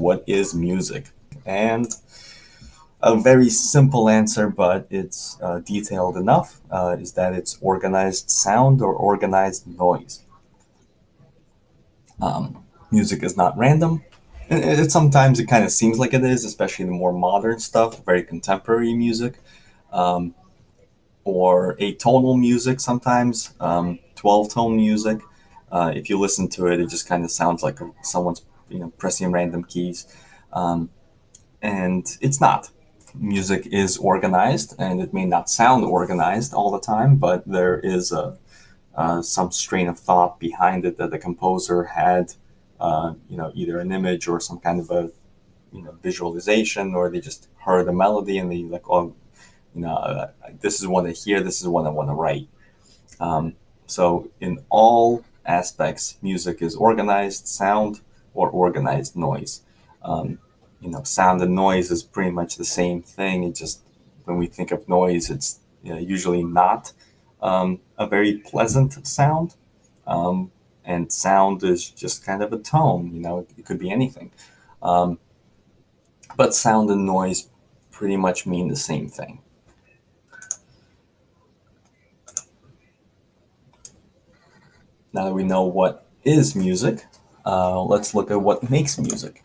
what is music? And a very simple answer, but it's detailed enough, is that it's organized sound or organized noise. Music is not random. Sometimes it kind of seems like it is, especially the more modern stuff, very contemporary music, or atonal music sometimes, 12-tone music. If you listen to it, it just kind of sounds like someone's pressing random keys. And it's not. Music is organized, and it may not sound organized all the time, but there is some strain of thought behind it that the composer had, either an image or some kind of a visualization, or they just heard a melody and they like, oh, this is what I hear, this is what I want to write. So in all aspects, music is organized sound or organized noise. Sound and noise is pretty much the same thing. It just, when we think of noise, it's usually not a very pleasant sound. And sound is just kind of a tone. It could be anything. But sound and noise pretty much mean the same thing. Now that we know what is music, let's look at what makes music.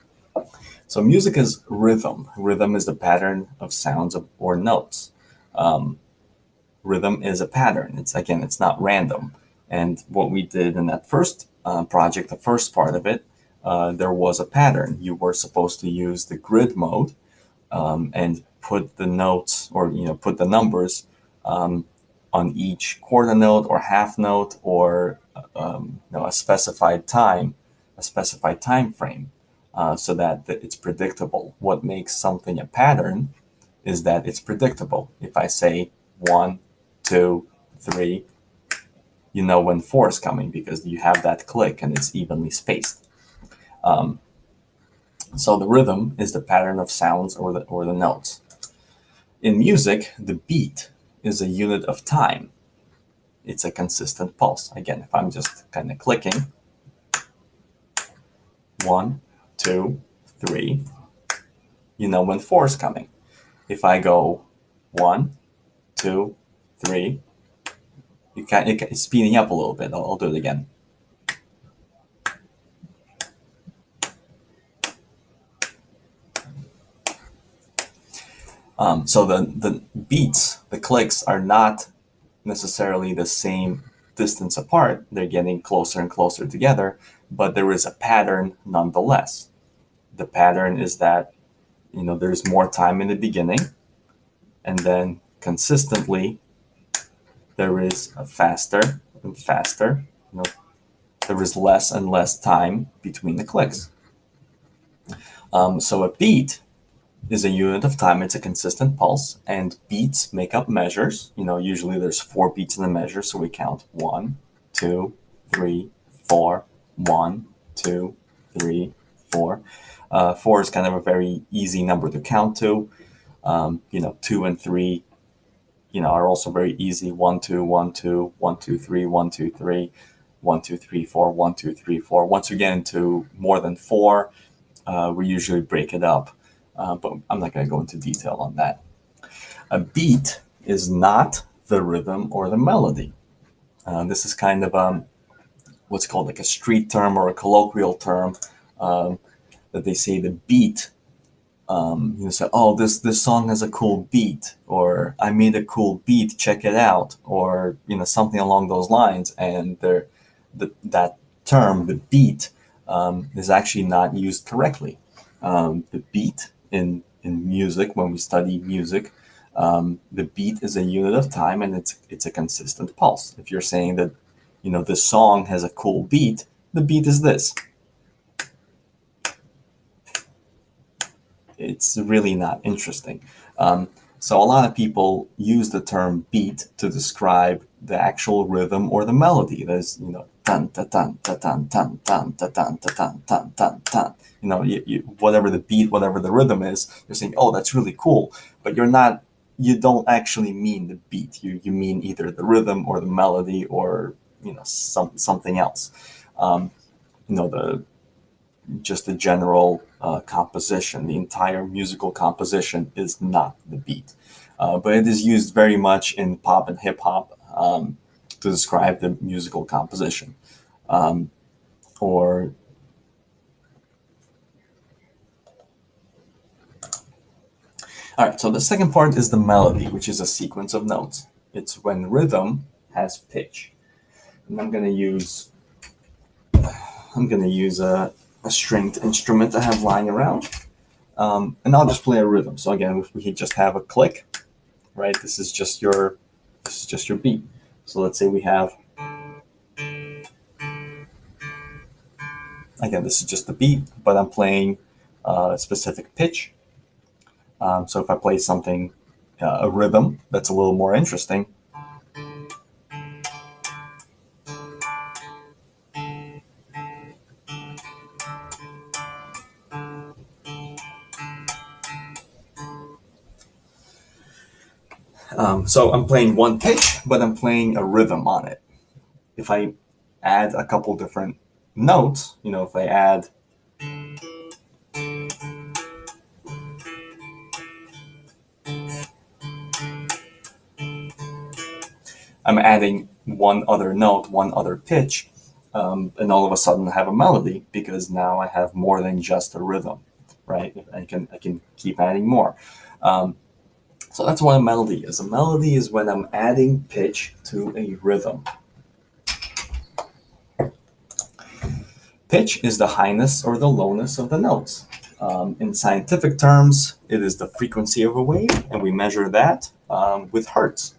So music is rhythm. Rhythm is the pattern of sounds or notes. Rhythm is a pattern. It's not random. And what we did in that first project, the first part of it, there was a pattern. You were supposed to use the grid mode and put the notes, or put the numbers on each quarter note or half note, or a specified time frame, so that it's predictable. What makes something a pattern is that it's predictable. If I say 1, 2, 3, you know when 4 is coming because you have that click and it's evenly spaced. So the rhythm is the pattern of sounds or the notes. In music, the beat is a unit of time. It's a consistent pulse. Again, if I'm just kind of clicking, 1, 2, 3, you know when 4 is coming. If I go 1, 2, 3, it's speeding up a little bit. I'll do it again. So the beats, the clicks, are not necessarily the same distance apart. They're getting closer and closer together, but there is a pattern nonetheless. The pattern is that there's more time in the beginning, and then consistently there is a faster and faster. There is less and less time between the clicks. So a beat is a unit of time. It's a consistent pulse, and beats make up measures. Usually there's 4 beats in the measure, so we count 1, 2, 3, 4, 1, 2, 3, 4. 4 is kind of a very easy number to count to. 2 and 3, are also very easy. 1, 2, 1, 2, 1, 2, 3, 1, 2, 3, 1, 2, 3, 4, 1, 2, 3, 4. Once we get into more than 4, we usually break it up. But I'm not going to go into detail on that. A beat is not the rhythm or the melody. This is kind of what's called like a street term or a colloquial term, that they say the beat. Say, oh, this song has a cool beat, or I made a cool beat, check it out, or something along those lines. And that term, the beat, is actually not used correctly. The beat in music, when we study music, the beat is a unit of time, and it's a consistent pulse. If you're saying that this song has a cool beat, the beat is this. It's really not interesting. So a lot of people use the term beat to describe the actual rhythm or the melody. There's dun ta dun ta dun dun dun ta dun ta dun dun dun dun. Whatever the beat, whatever the rhythm is, you're saying, oh, that's really cool, but you don't actually mean the beat. You mean either the rhythm or the melody, or something else. just the general composition. The entire musical composition is not the beat. But it is used very much in pop and hip hop to describe the musical composition. Or All right, so the second part is the melody, which is a sequence of notes. It's when rhythm has pitch. And I'm gonna use a stringed instrument I have lying around. And I'll just play a rhythm. So again, if we just have a click, right? This is just your beat. So let's say we have, again, this is just the beat, but I'm playing a specific pitch. So if I play something, a rhythm that's a little more interesting, so I'm playing one pitch, but I'm playing a rhythm on it. If I add a couple different notes, if I add, I'm adding one other note, one other pitch, and all of a sudden I have a melody because now I have more than just a rhythm, right? I can keep adding more. So that's what a melody is. A melody is when I'm adding pitch to a rhythm. Pitch is the highness or the lowness of the notes. In scientific terms, it is the frequency of a wave, and we measure that with hertz.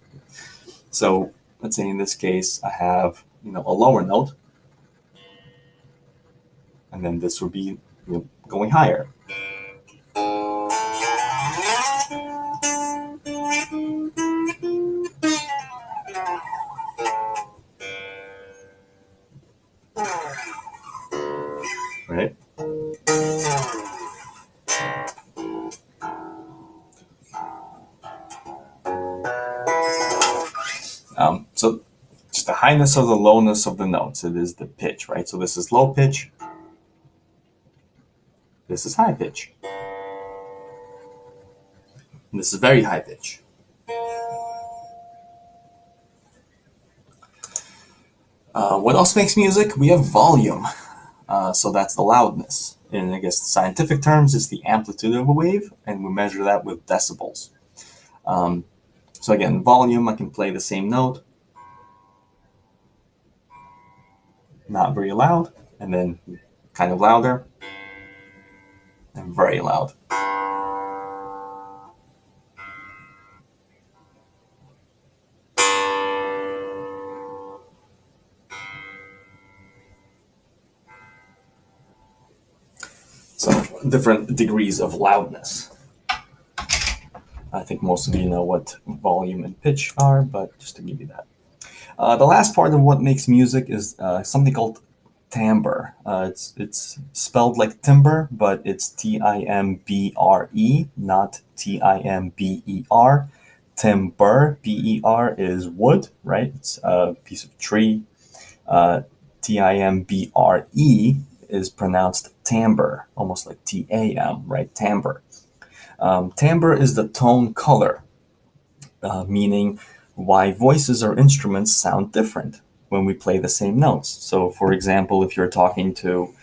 So let's say in this case, I have a lower note, and then this would be going higher. Right? So just the highness or the lowness of the notes, it is the pitch, right? So this is low pitch, this is high pitch, and this is very high pitch. What else makes music? We have volume. So that's the loudness. In, I guess, scientific terms, it's the amplitude of a wave, and we measure that with decibels. So again, volume, I can play the same note, not very loud, and then kind of louder, and very loud. So different degrees of loudness. I think most of you know what volume and pitch are, but just to give you that. The last part of what makes music is something called timbre. It's spelled like timber, but it's Timbre, not Timber. Timber, Ber, is wood, right? It's a piece of tree. Timbre is pronounced timbre, almost like Tam, right? Timbre. Timbre is the tone color, meaning why voices or instruments sound different when we play the same notes. So, for example, if you're talking to,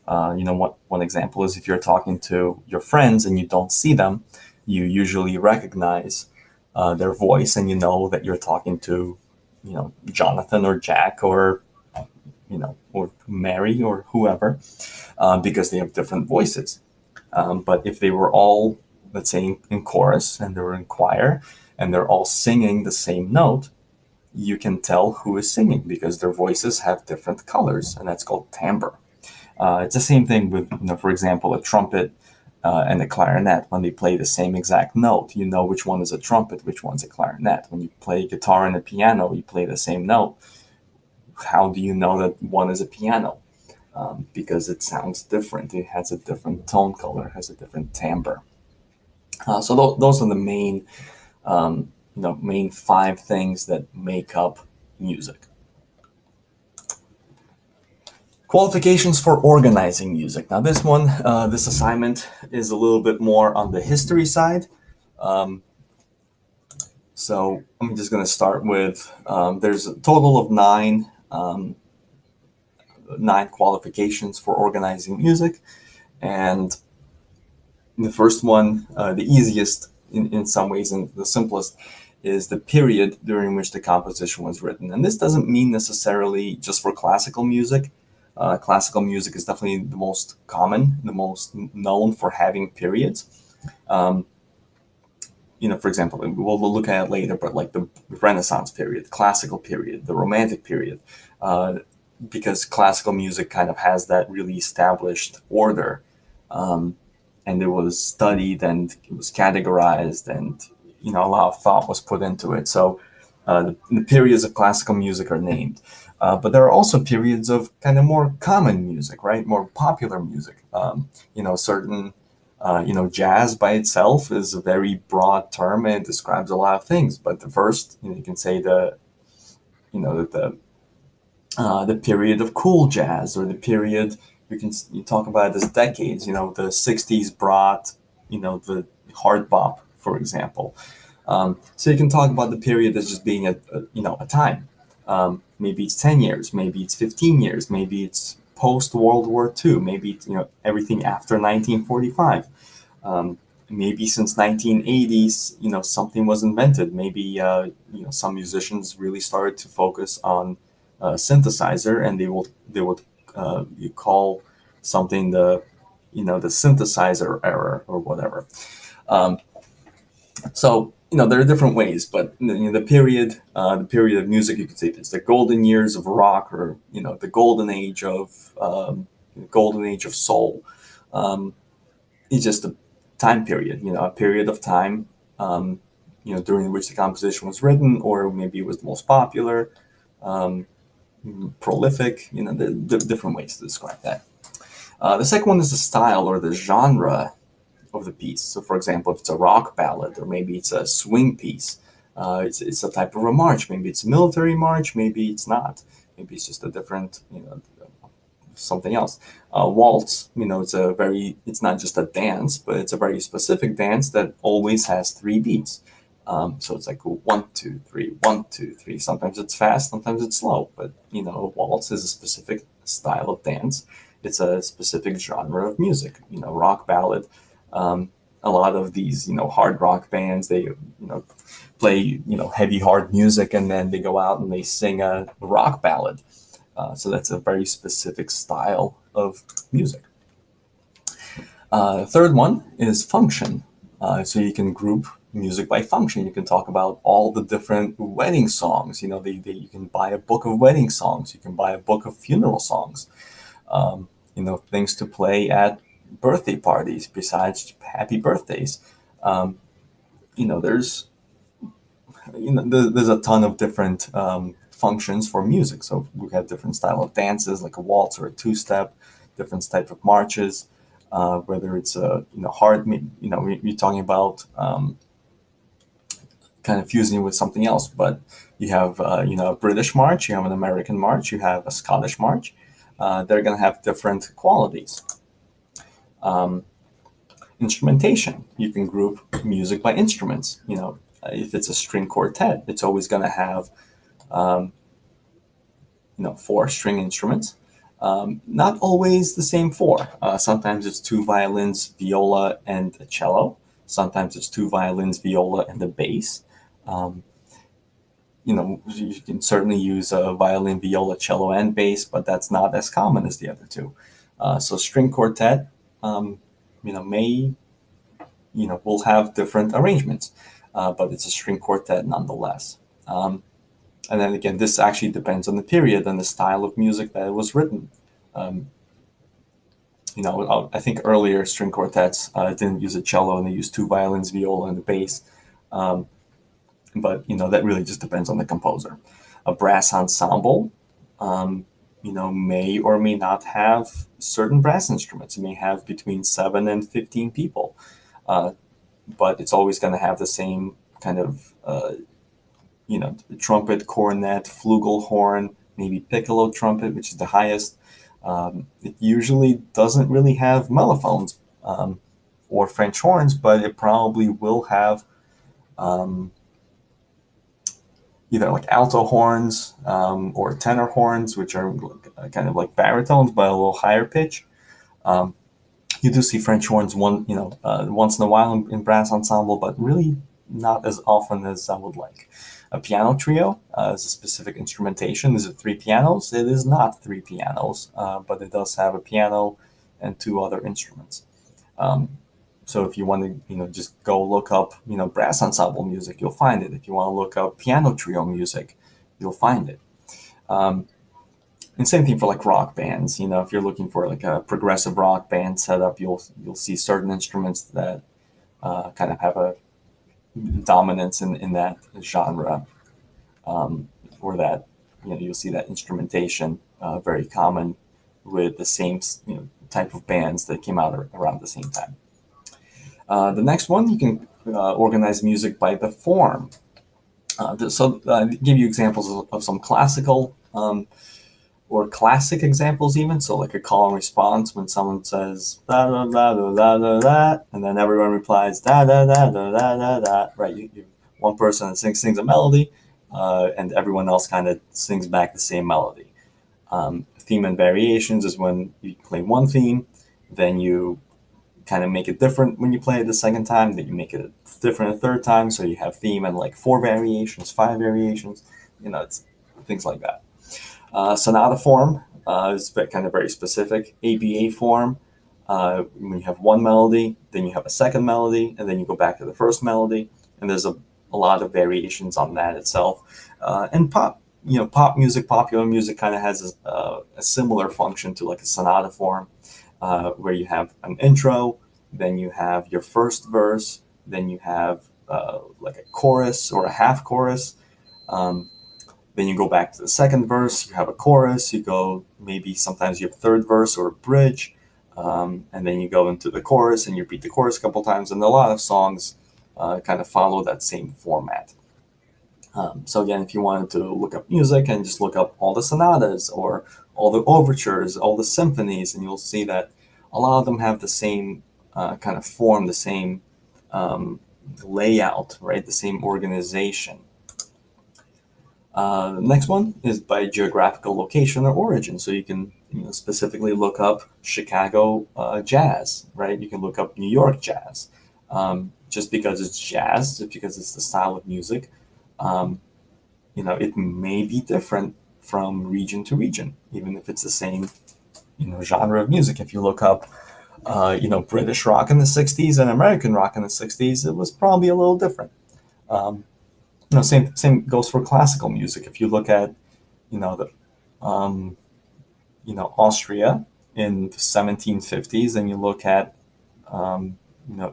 one example is if you're talking to your friends and you don't see them, you usually recognize their voice and you know that you're talking to, Jonathan or Jack or, or Mary or whoever, because they have different voices. But if they were all, let's say, in chorus and they were in choir and they're all singing the same note, you can tell who is singing because their voices have different colors, and that's called timbre. It's the same thing with, for example, a trumpet and a clarinet. When they play the same exact note, you know which one is a trumpet, which one's a clarinet. When you play guitar and a piano, you play the same note. How do you know that one is a piano? Because it sounds different. It has a different tone color, has a different timbre. So those are the main, main 5 things that make up music. Qualifications for organizing music. Now, this assignment is a little bit more on the history side. Um, so I'm just going to start with there's a total of nine qualifications for organizing music, and the first one, the easiest in some ways and the simplest, is the period during which the composition was written. And this doesn't mean necessarily just for classical music. Classical music is definitely the most common, the most known for having periods. Um, for example, we'll look at it later, but like the Renaissance period, classical period, the Romantic period, uh, because classical music kind of has that really established order. And it was studied and it was categorized, and a lot of thought was put into it. So the periods of classical music are named, but there are also periods of kind of more common music, right? More popular music. Certain jazz by itself is a very broad term and it describes a lot of things. But the first, you can say the period of cool jazz, or the period you talk about it as decades. The '60s brought the hard bop, for example. So you can talk about the period as just being a time. Maybe it's 10 years, maybe it's 15 years, maybe it's post World War II, maybe it's everything after 1945. Maybe since 1980s, something was invented. Maybe some musicians really started to focus on synthesizer, and they would you call something the synthesizer era or whatever. Um, so there are different ways, but the period of music, you could say it's the golden years of rock, or the golden age of soul. It's just a time period, a period of time, during which the composition was written, or maybe it was the most popular, um, prolific. The different ways to describe that. The second one is the style or the genre of the piece. So, for example, if it's a rock ballad, or maybe it's a swing piece, it's a type of a march. Maybe it's a military march. Maybe it's not. Maybe it's just a different, something else. Waltz, it's not just a dance, but it's a very specific dance that always has three beats. So it's like 1, 2, 3, 1, 2, 3. Sometimes it's fast, sometimes it's slow. But a waltz is a specific style of dance. It's a specific genre of music. Rock ballad. A lot of these, hard rock bands, they, play, heavy, hard music, and then they go out and they sing a rock ballad. So that's a very specific style of music. Third one is function. So you can group music by function. You can talk about all the different wedding songs. You can buy a book of wedding songs. You can buy a book of funeral songs. Things to play at birthday parties besides happy birthdays. There's there's a ton of different functions for music. So we have different style of dances, like a waltz or a two-step, different type of marches. Whether it's hard, we're talking about kind of fusing it with something else. But you have a British march, you have an American march, you have a Scottish march. They're going to have different qualities. Instrumentation. You can group music by instruments. If it's a string quartet, it's always going to have, 4 string instruments. Not always the same 4. Sometimes it's 2 violins, viola, and a cello. Sometimes it's 2 violins, viola, and a bass. You can certainly use a violin, viola, cello, and bass, but that's not as common as the other 2. So string quartet, may, will have different arrangements, but it's a string quartet nonetheless. And then again, this actually depends on the period and the style of music that it was written. I think earlier string quartets didn't use a cello, and they used 2 violins, viola, and a bass. But that really just depends on the composer. A brass ensemble, may or may not have certain brass instruments. It may have between 7 and 15 people, but it's always going to have the same kind of, trumpet, cornet, flugelhorn, maybe piccolo trumpet, which is the highest, It usually doesn't really have mellophones or French horns, but it probably will have um, either like alto horns or tenor horns, which are kind of like baritones but a little higher pitch. Um, you do see French horns once in a while in brass ensemble, but really not as often as I would like. A piano trio is a specific instrumentation. Is it three pianos? It is not three pianos, but it does have a piano and two other instruments. Um, so if you want to, just go look up, brass ensemble music, you'll find it. If you want to look up piano trio music, you'll find it. Um, and same thing for like rock bands. If you're looking for like a progressive rock band setup, you'll see certain instruments that kind of have a dominance in that genre, or that you'll see that instrumentation very common with the same type of bands that came out around the same time. The next one, you can organize music by the form. Give you examples of some classical or classic examples even. So like a call and response when someone says da da da da da da da, and then everyone replies da da da da da da da. Right, one person sings a melody, and everyone else kind of sings back the same melody. Theme and variations is when you play one theme, then you kind of make it different when you play it the second time, then you make it different a third time, so you have theme and like 4 variations, 5 variations, it's things like that. Sonata form is kind of very specific. ABA form, when you have one melody, then you have a second melody, and then you go back to the first melody, and there's a lot of variations on that itself. And pop music, popular music kind of has a similar function to like a sonata form, where you have an intro, then you have your first verse, then you have like a chorus or a half chorus. Then you go back to the second verse, you have a chorus, you go, maybe sometimes you have a third verse or a bridge, and then you go into the chorus and you repeat the chorus a couple times. And a lot of songs kind of follow that same format. So again, if you wanted to look up music and just look up all the sonatas or all the overtures, all the symphonies, and you'll see that a lot of them have the same kind of form, the same layout, right? The same organization. The next one is by geographical location or origin. So you can specifically look up Chicago jazz, right? You can look up New York jazz. Just because it's jazz, just because it's the style of music, it may be different from region to region, even if it's the same, genre of music. If you look up, British rock in the 60s and American rock in the 60s, it was probably a little different. Same goes for classical music. If you look at, Austria in the 1750s, and you look at,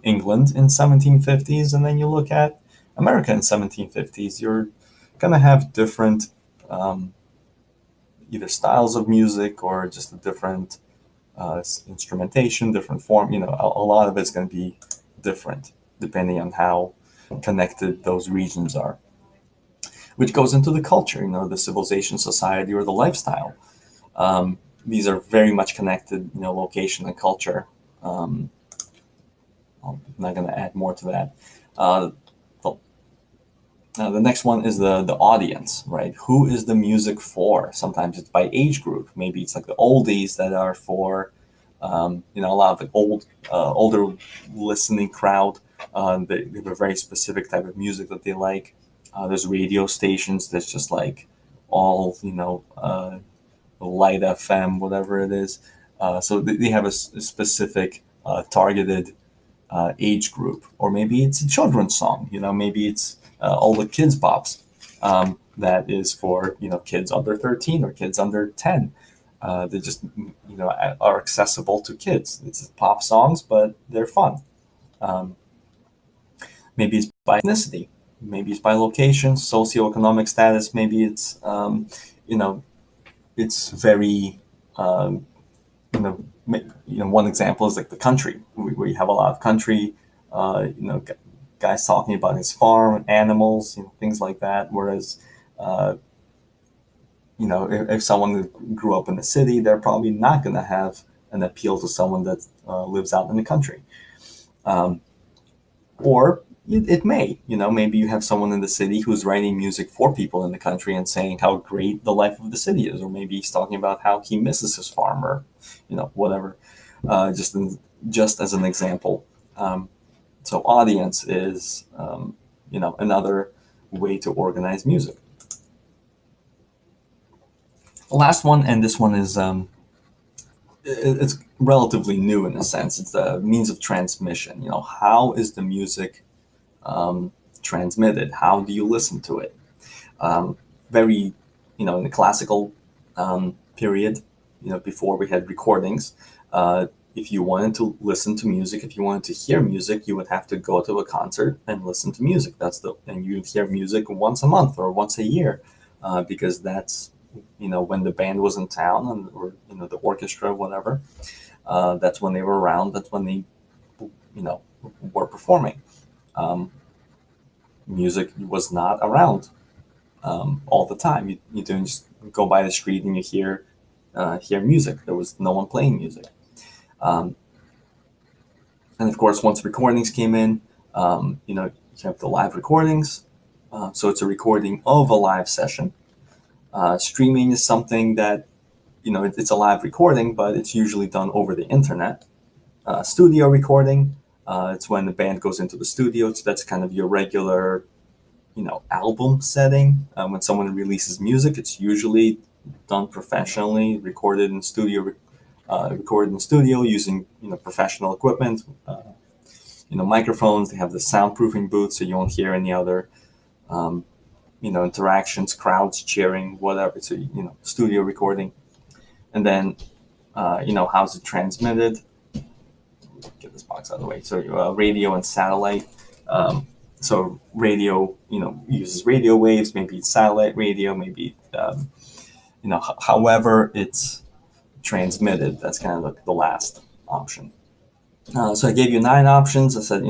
England in 1750s, and then you look at America in 1750s, you're going to have different either styles of music or just a different instrumentation, different form. A lot of it's going to be different depending on how connected those regions are, which goes into the culture, the civilization, society, or the lifestyle. These are very much connected, location and culture. I'm not going to add more to that. The next one is the audience, right? Who is the music for? Sometimes it's by age group. Maybe it's like the oldies that are for, a lot of the older listening crowd. They have a very specific type of music that they like. There's radio stations that's just like all, light FM, whatever it is. So they have a specific targeted age group, or maybe it's a children's song. Maybe it's all the kids pops that is for kids under 13 or kids under 10. They just are accessible to kids. It's pop songs, but they're fun. Maybe it's by ethnicity. Maybe it's by location, socioeconomic status. Maybe it's it's very one example is like the country, where you have a lot of country, guys talking about his farm, animals, things like that. Whereas if someone grew up in the city, they're probably not going to have an appeal to someone that lives out in the country. Um, or it may, maybe you have someone in the city who's writing music for people in the country and saying how great the life of the city is, or maybe he's talking about how he misses his farm, or whatever. Just as an example. So audience is another way to organize music. The last one, and this one is it's relatively new in a sense. It's the means of transmission. How is the music transmitted? How do you listen to it? Very, in the classical period, before we had recordings, if you wanted to listen to music, if you wanted to hear music, you would have to go to a concert and listen to music. And you'd hear music once a month or once a year, because that's, when the band was in town, or the orchestra, whatever. That's when they were around. That's when they, were performing. Music was not around all the time. You didn't just go by the street and you hear music. There was no one playing music. And of course, once recordings came in, you have the live recordings. So it's a recording of a live session. Streaming is something that, it's a live recording, but it's usually done over the internet. Studio recording, it's when the band goes into the studio. So that's kind of your regular, album setting. When someone releases music, it's usually done professionally, recorded in studio using professional equipment, microphones. They have the soundproofing booth, so you won't hear any other interactions, crowds cheering, whatever. So studio recording. And then how's it transmitted? Get this box out of the way. So radio and satellite. So radio uses radio waves. Maybe it's satellite radio, maybe however it's transmitted. That's kind of the last option. So I gave you 9 options. I said,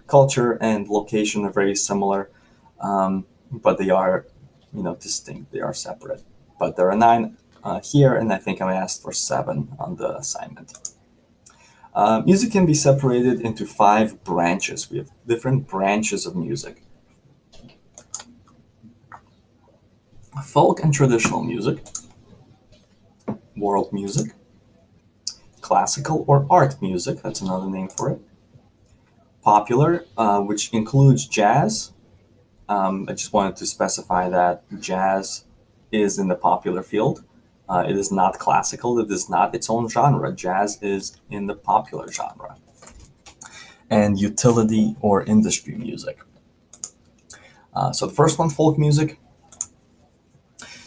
culture and location are very similar, but they are, distinct. They are separate. But there are 9 here, and I think I asked for 7 on the assignment. Music can be separated into 5 branches. We have different branches of music. Folk and traditional music, world music, classical or art music, that's another name for it. Popular, which includes jazz. I just wanted to specify that jazz is in the popular field. It is not classical. It is not its own genre. Jazz is in the popular genre. And utility or industry music. So the first one, folk music.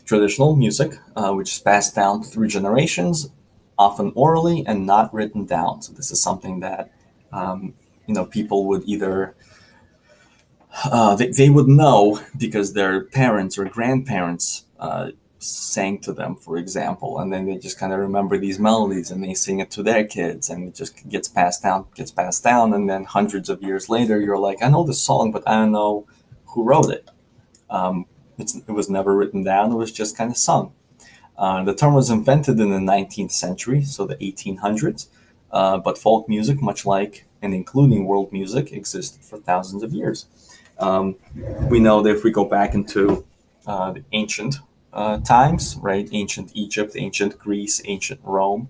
Traditional music, which is passed down through generations, often orally and not written down. So this is something that people would either they would know because their parents or grandparents sang to them, for example, and then they just kind of remember these melodies and they sing it to their kids, and it just gets passed down, and then hundreds of years later, you're like, I know this song, but I don't know who wrote it. It was never written down. It was just kind of sung. The term was invented in the 19th century, so the 1800s, but folk music, much like and including world music, existed for thousands of years. We know that if we go back into the ancient times, right? Ancient Egypt, ancient Greece, ancient Rome.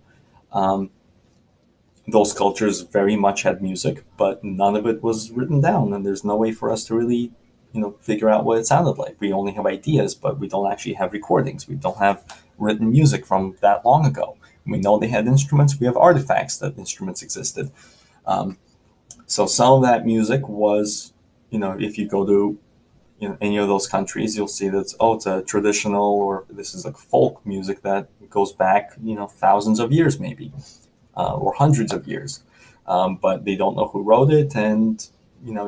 Those cultures very much had music, but none of it was written down, and there's no way for us to really, figure out what it sounded like. We only have ideas, but we don't actually have recordings. We don't have written music from that long ago. We know they had instruments. We have artifacts that instruments existed. So some of that music was, if you go to any of those countries, you'll see that it's a traditional, or this is like folk music that goes back, thousands of years maybe, or hundreds of years. But they don't know who wrote it, and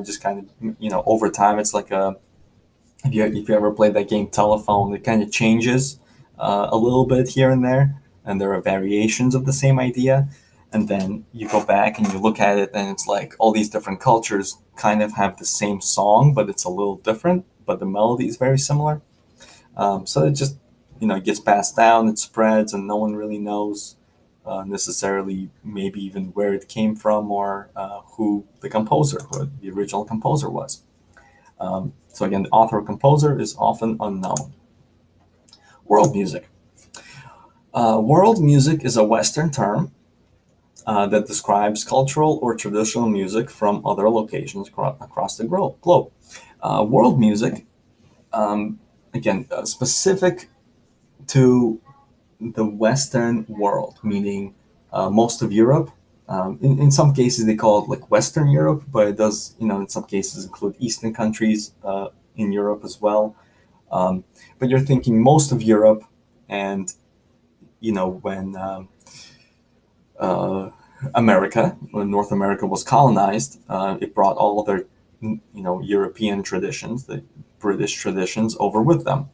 just kind of over time, it's like if you ever played that game Telephone, it kind of changes a little bit here and there, and there are variations of the same idea. And then you go back and you look at it, and it's like all these different cultures kind of have the same song, but it's a little different, but the melody is very similar. So it just it gets passed down, it spreads, and no one really knows necessarily maybe even where it came from or who the original composer was. So again, the author or composer is often unknown. World music. World music is a Western term that describes cultural or traditional music from other locations across the globe. World music, again, specific to the Western world, meaning most of Europe. In some cases, they call it like Western Europe, but it does, in some cases, include Eastern countries in Europe as well. But you're thinking most of Europe, and when when North America was colonized, it brought all of their, European traditions, the British traditions, over with them.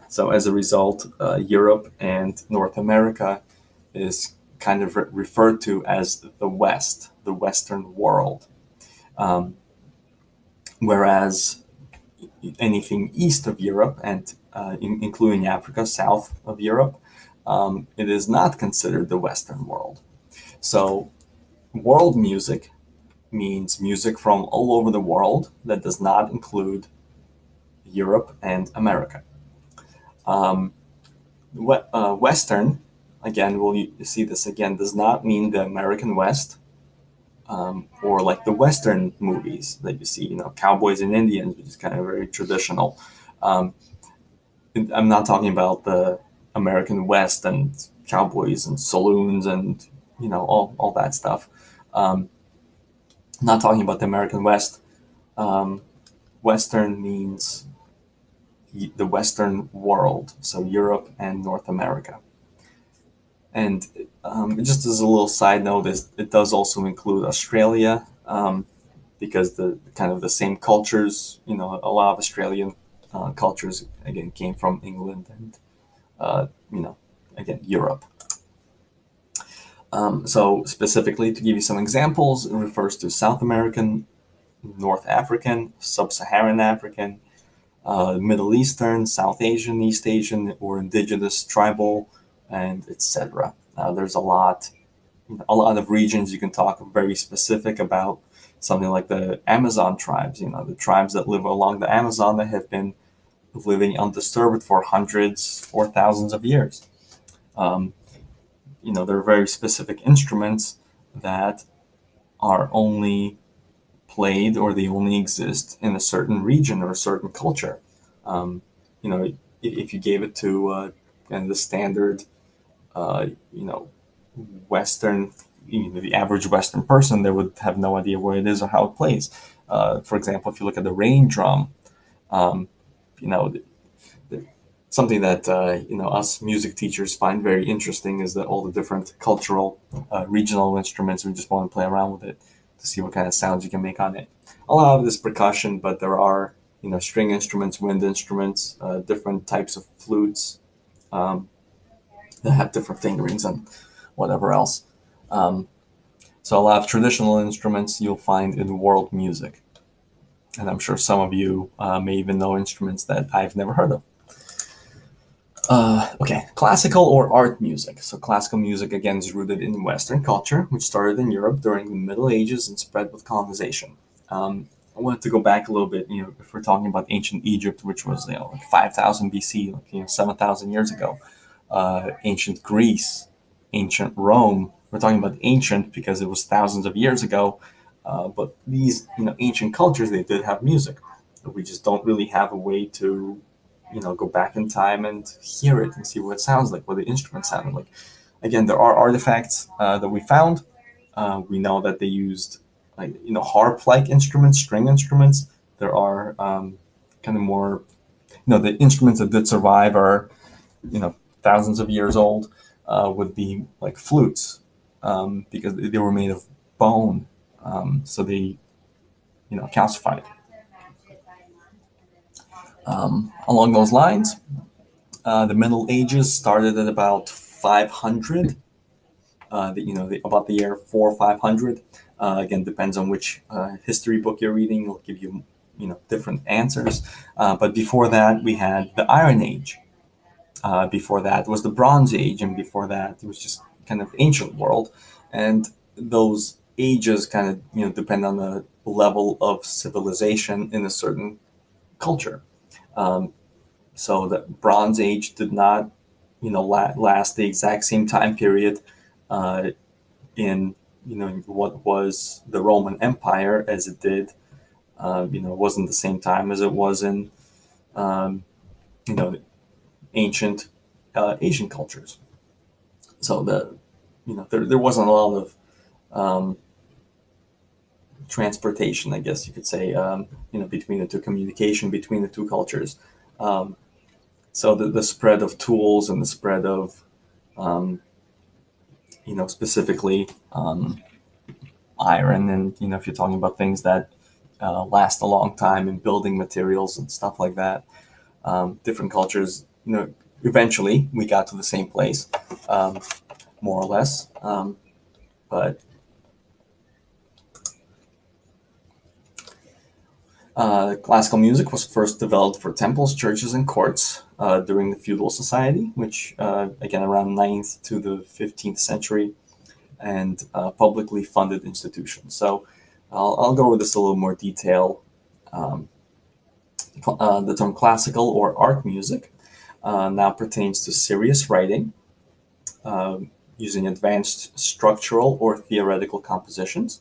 So as a result, Europe and North America is kind of referred to as the West, the Western world. Um, Whereas anything east of Europe and including Africa, south of Europe, it is not considered the Western world. So world music means music from all over the world that does not include Europe and America. Um, Western, again, we'll see this again, does not mean the American West, or like the Western movies that you see, cowboys and Indians, which is kind of very traditional. Um, I'm not talking about the American West and cowboys and saloons and all that stuff. Um, not talking about the American West. Um, Western means the Western world, so Europe and North America. And just as a little side note, it does also include Australia, because the kind of the same cultures, a lot of Australian cultures again came from England and uh, you know again Europe. So specifically, to give you some examples, it refers to South American, North African, Sub-Saharan African, Middle Eastern, South Asian, East Asian, or indigenous, tribal, and etc. There's a lot of regions you can talk very specific about. Something like the Amazon tribes, the tribes that live along the Amazon that have been living undisturbed for hundreds or thousands of years. Um, there are very specific instruments that are only played or they only exist in a certain region or a certain culture. Um, if you gave it to kind the standard, you know, Western, the average Western person, they would have no idea what it is or how it plays. For example, if you look at the rain drum, um, you know, something that us music teachers find very interesting is that all the different cultural, regional instruments. We just want to play around with it to see what kind of sounds you can make on it. A lot of it is percussion, but there are string instruments, wind instruments, different types of flutes that have different fingerings and whatever else. Um, so a lot of traditional instruments you'll find in world music, and I'm sure some of you may even know instruments that I've never heard of. Okay, classical or art music. So classical music, again, is rooted in Western culture, which started in Europe during the Middle Ages and spread with colonization. I wanted to go back a little bit, if we're talking about ancient Egypt, which was, like 5,000 BC, like, 7,000 years ago. Ancient Greece, ancient Rome. We're talking about ancient because it was thousands of years ago. But these, ancient cultures, they did have music. We just don't really have a way to go back in time and hear it and see what it sounds like, what the instruments sounded like. Again, there are artifacts that we found. We know that they used like harp-like instruments, string instruments. There are kind of more, the instruments that did survive are thousands of years old. Would be like flutes, because they were made of bone, so they calcified. Along those lines, the Middle Ages started at about 500. About the year 4 or 500. Again, depends on which history book you're reading. It'll give you different answers. But before that, we had the Iron Age. Before that was the Bronze Age, and before that it was just kind of ancient world. And those ages kind of depend on the level of civilization in a certain culture. Um, so the Bronze Age did not last the exact same time period in what was the Roman Empire as it did. It wasn't the same time as it was in um, you know ancient Asian cultures. So there wasn't a lot of um, transportation, I guess you could say, between the two, communication between the two cultures. Um, so the spread of tools and the spread of um, specifically iron, and if you're talking about things that last a long time in building materials and stuff like that, different cultures, eventually we got to the same place, um, more or less. But classical music was first developed for temples, churches, and courts during the feudal society, which again around 9th to the 15th century, and publicly funded institutions. So I'll go over this a little more detail. Um, the term classical or art music now pertains to serious writing using advanced structural or theoretical compositions,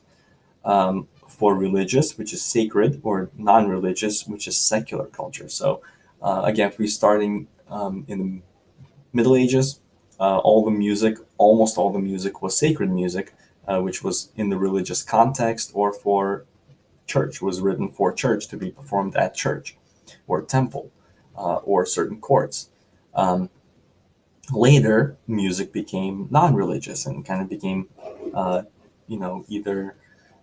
for religious, which is sacred, or non-religious, which is secular culture. So again, if we're starting in the Middle Ages, almost all the music was sacred music, which was in the religious context or for church, was written for church to be performed at church or temple or certain courts. Um, Later, music became non-religious and kind of became, either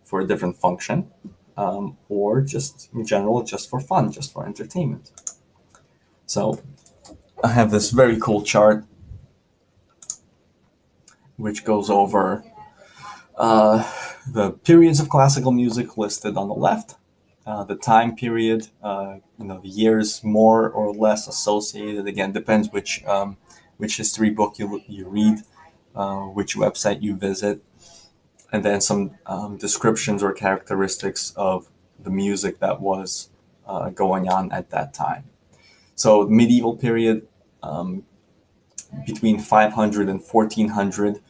for a different function, or just in general, just for fun, just for entertainment. So I have this very cool chart which goes over the periods of classical music listed on the left, the time period, the years more or less associated. Again, depends which history book you read, which website you visit, and then some descriptions or characteristics of the music that was going on at that time. So, the medieval period, between 500 and 1400,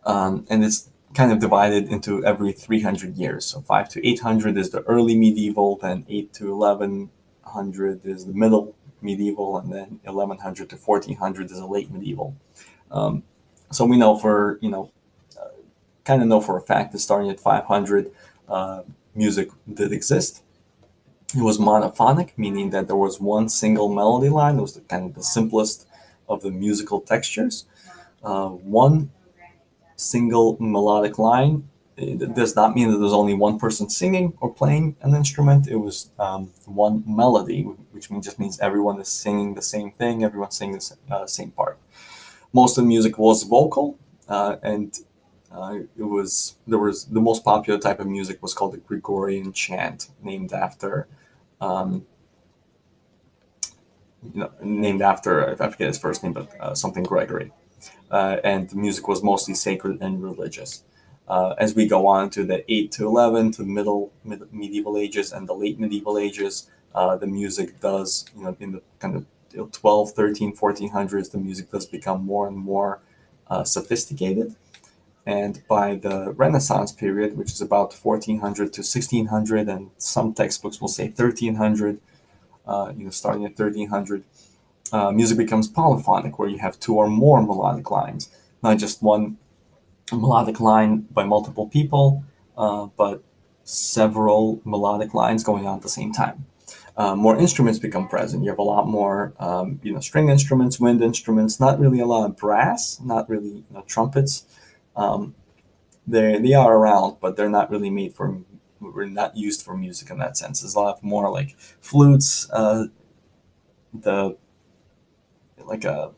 and it's kind of divided into every 300 years. So 5 to 800 is the early medieval, then 8 to 1100 is the middle medieval, and then 1100 to 1400 is the late medieval. Um, so we know kind of know for a fact that starting at 500, music did exist. It was monophonic, meaning that there was one single melody line. It was kind of the simplest of the musical textures. One single melodic line. It does not mean that there's only one person singing or playing an instrument. It was one melody, which just means everyone is singing the same thing, everyone's singing the same part. Most of the music was vocal, and the most popular type of music was called the Gregorian chant, named after I forget his first name, but something Gregory. And the music was mostly sacred and religious. As we go on to the 8 to 11, to the medieval ages and the late medieval ages, the music does, in the kind of 12, 13, 1400s, the music does become more and more sophisticated. And by the Renaissance period, which is about 1400 to 1600, and some textbooks will say 1300, starting at 1300, music becomes polyphonic, where you have two or more melodic lines, not just one melodic line by multiple people, but several melodic lines going on at the same time. More instruments become present. You have a lot more, string instruments, wind instruments. Not really a lot of brass. Not really trumpets. Um, they are around, but they're not really made for. We're not used for music in that sense. There's a lot more like flutes. The like a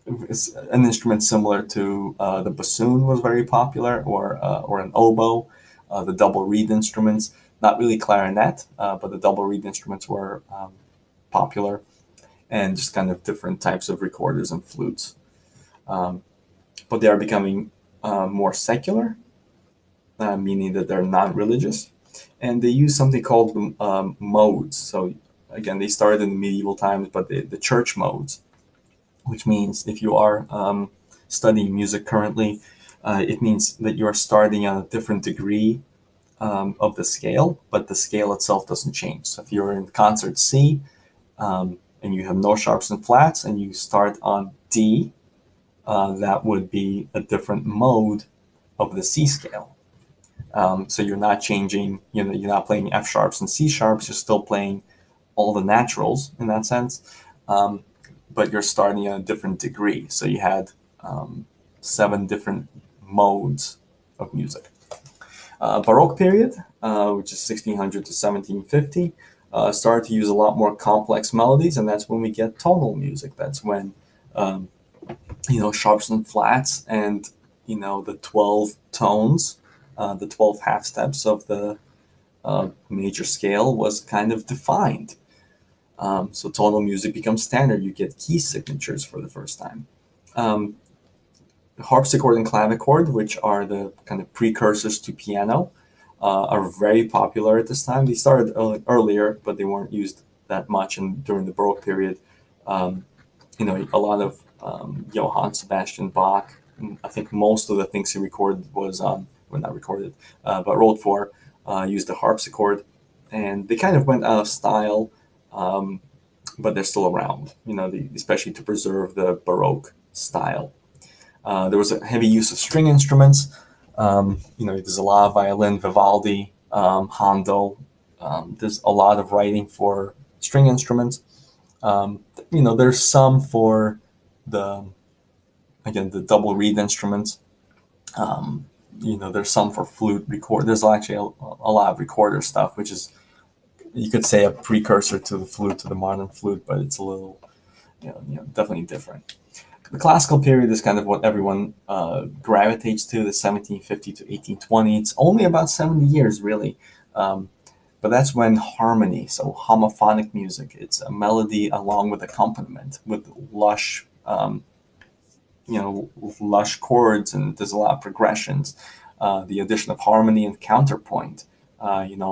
an instrument similar to the bassoon was very popular, or an oboe, the double reed instruments. Not really clarinet, but the double reed instruments were popular. and just kind of different types of recorders and flutes. But they are becoming more secular, meaning that they're non-religious, and they use something called modes. So again, they started in the medieval times, but the church modes, which means if you are studying music currently, it means that you are starting on a different degree of the scale, but the scale itself doesn't change. So if you're in concert C and you have no sharps and flats, and you start on D, that would be a different mode of the C scale. So you're not changing, you're not playing F sharps and C sharps, you're still playing all the naturals in that sense, but you're starting at a different degree. So you had 7 different modes of music. Baroque period, which is 1600 to 1750, started to use a lot more complex melodies, and that's when we get tonal music. That's when sharps and flats, and the 12 tones, the 12 half steps of the major scale was kind of defined. So tonal music becomes standard. You get key signatures for the first time. Harpsichord and clavichord, which are the kind of precursors to piano, are very popular at this time. They started earlier, but they weren't used that much. And during the Baroque period, a lot of Johann Sebastian Bach, I think most of the things he recorded was, not recorded, but wrote for, used the harpsichord. And they kind of went out of style, but they're still around, especially to preserve the Baroque style. There was a heavy use of string instruments. There's a lot of violin, Vivaldi, Handel. There's a lot of writing for string instruments. There's some for the double reed instruments. There's some for flute record. There's actually a lot of recorder stuff, which is, you could say, a precursor to the flute, to the modern flute, but it's a little, definitely different. The classical period is kind of what everyone gravitates to, the 1750 to 1820. It's only about 70 years, really. But that's when harmony, so homophonic music, it's a melody along with accompaniment, with lush, lush chords, and there's a lot of progressions. The addition of harmony and counterpoint,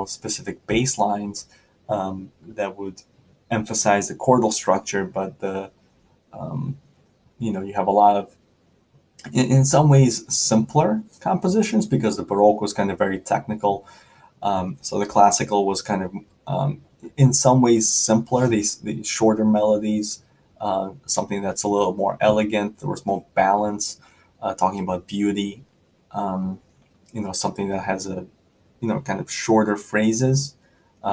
specific bass lines that would emphasize the chordal structure, but you have a lot of, in some ways, simpler compositions, because the Baroque was kind of very technical. So the classical was kind of, in some ways, simpler, these shorter melodies, something that's a little more elegant. There was more balance, talking about beauty, something that has a, kind of shorter phrases.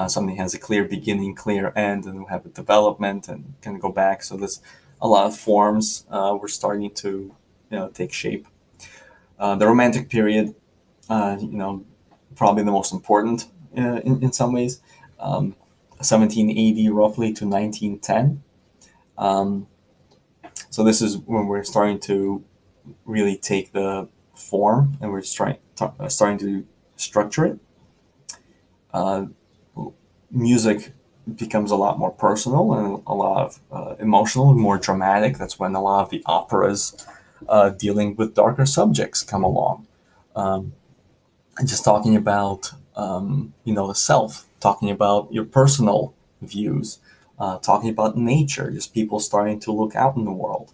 Something has a clear beginning, clear end, and we have a development and kind of go back. So there's a lot of forms were starting to, take shape. The Romantic period, probably the most important in some ways, 1780 roughly to 1910. So this is when we're starting to really take the form, and we're starting to structure it. Music becomes a lot more personal and a lot of emotional, more dramatic. That's when a lot of the operas dealing with darker subjects come along. And just talking about, the self, talking about your personal views, talking about nature, just people starting to look out in the world.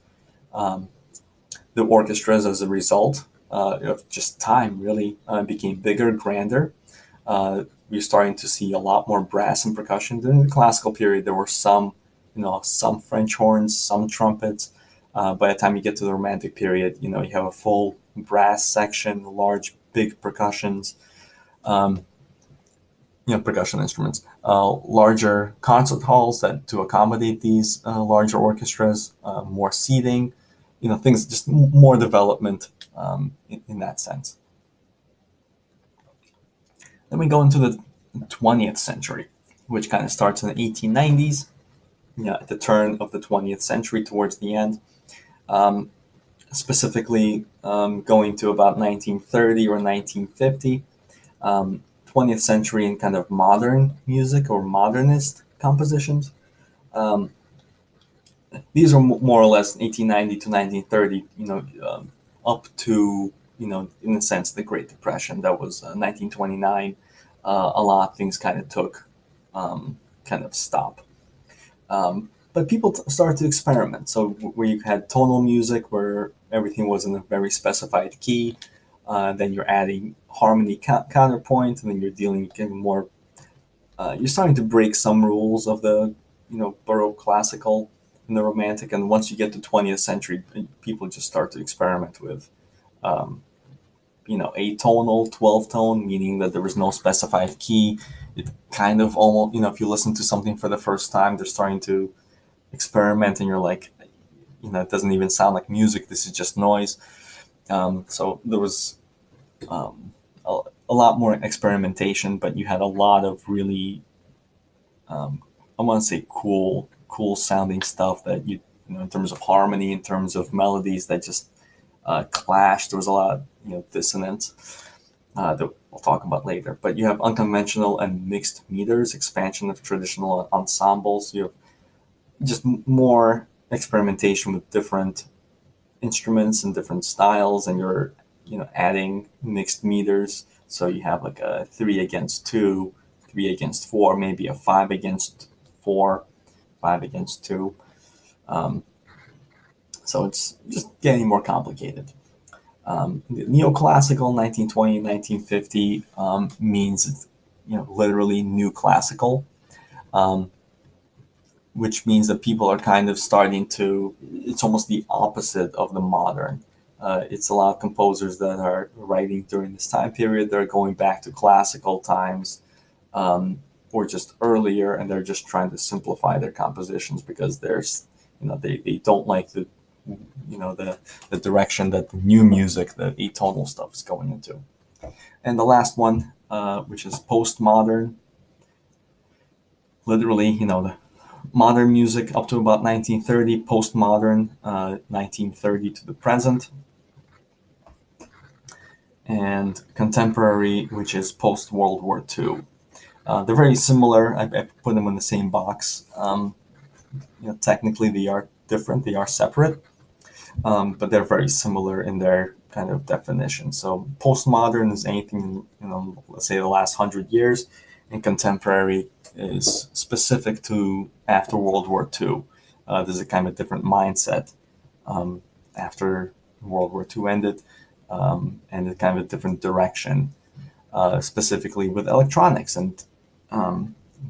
The orchestras, as a result of just time, really became bigger, grander. We're starting to see a lot more brass and percussion. During the classical period, there were some French horns, some trumpets. By the time you get to the Romantic period, you have a full brass section, large, big percussions, percussion instruments, larger concert halls that to accommodate these larger orchestras, more seating, things, just more development in that sense. Then we go into the 20th century, which kind of starts in the 1890s, at the turn of the 20th century towards the end, specifically going to about 1930 or 1950. 20th century and kind of modern music or modernist compositions. these are more or less 1890 to 1930, up to, in a sense, the Great Depression. That was 1929. A lot of things kind of took kind of stop. But people started to experiment. So where you had tonal music, where everything was in a very specified key, then you're adding harmony counterpoint, and then you're dealing more. You're starting to break some rules of the, Baroque classical and the Romantic. And once you get to 20th century, people just start to experiment with, um, atonal, 12 tone, meaning that there was no specified key. It kind of almost, if you listen to something for the first time, they're starting to experiment, and you're like, it doesn't even sound like music. This is just noise. So there was a lot more experimentation, but you had a lot of really, I want to say, cool sounding stuff that in terms of harmony, in terms of melodies that just clashed. There was a lot of dissonance that we'll talk about later. But you have unconventional and mixed meters, expansion of traditional ensembles. You have just more experimentation with different instruments and different styles, and you're adding mixed meters. So you have like a 3 against 2, 3 against 4, maybe a 5 against 4, 5 against 2. So it's just getting more complicated. The neoclassical 1920, 1950 means literally new classical, which means that people are kind of starting to, it's almost the opposite of the modern. It's a lot of composers that are writing during this time period. They're going back to classical times, or just earlier, and they're just trying to simplify their compositions because there's, they don't like the direction that the new music, the atonal stuff, is going into. And the last one, which is postmodern, literally, the modern music up to about 1930, postmodern, 1930 to the present, and contemporary, which is post World War II. They're very similar. I put them in the same box. Technically, they are different. They are separate, but they're very similar in their kind of definition. So postmodern is anything, let's say the last 100 years, and contemporary is specific to after World War II. There's a kind of different mindset after World War II ended, and a kind of a different direction, specifically with electronics and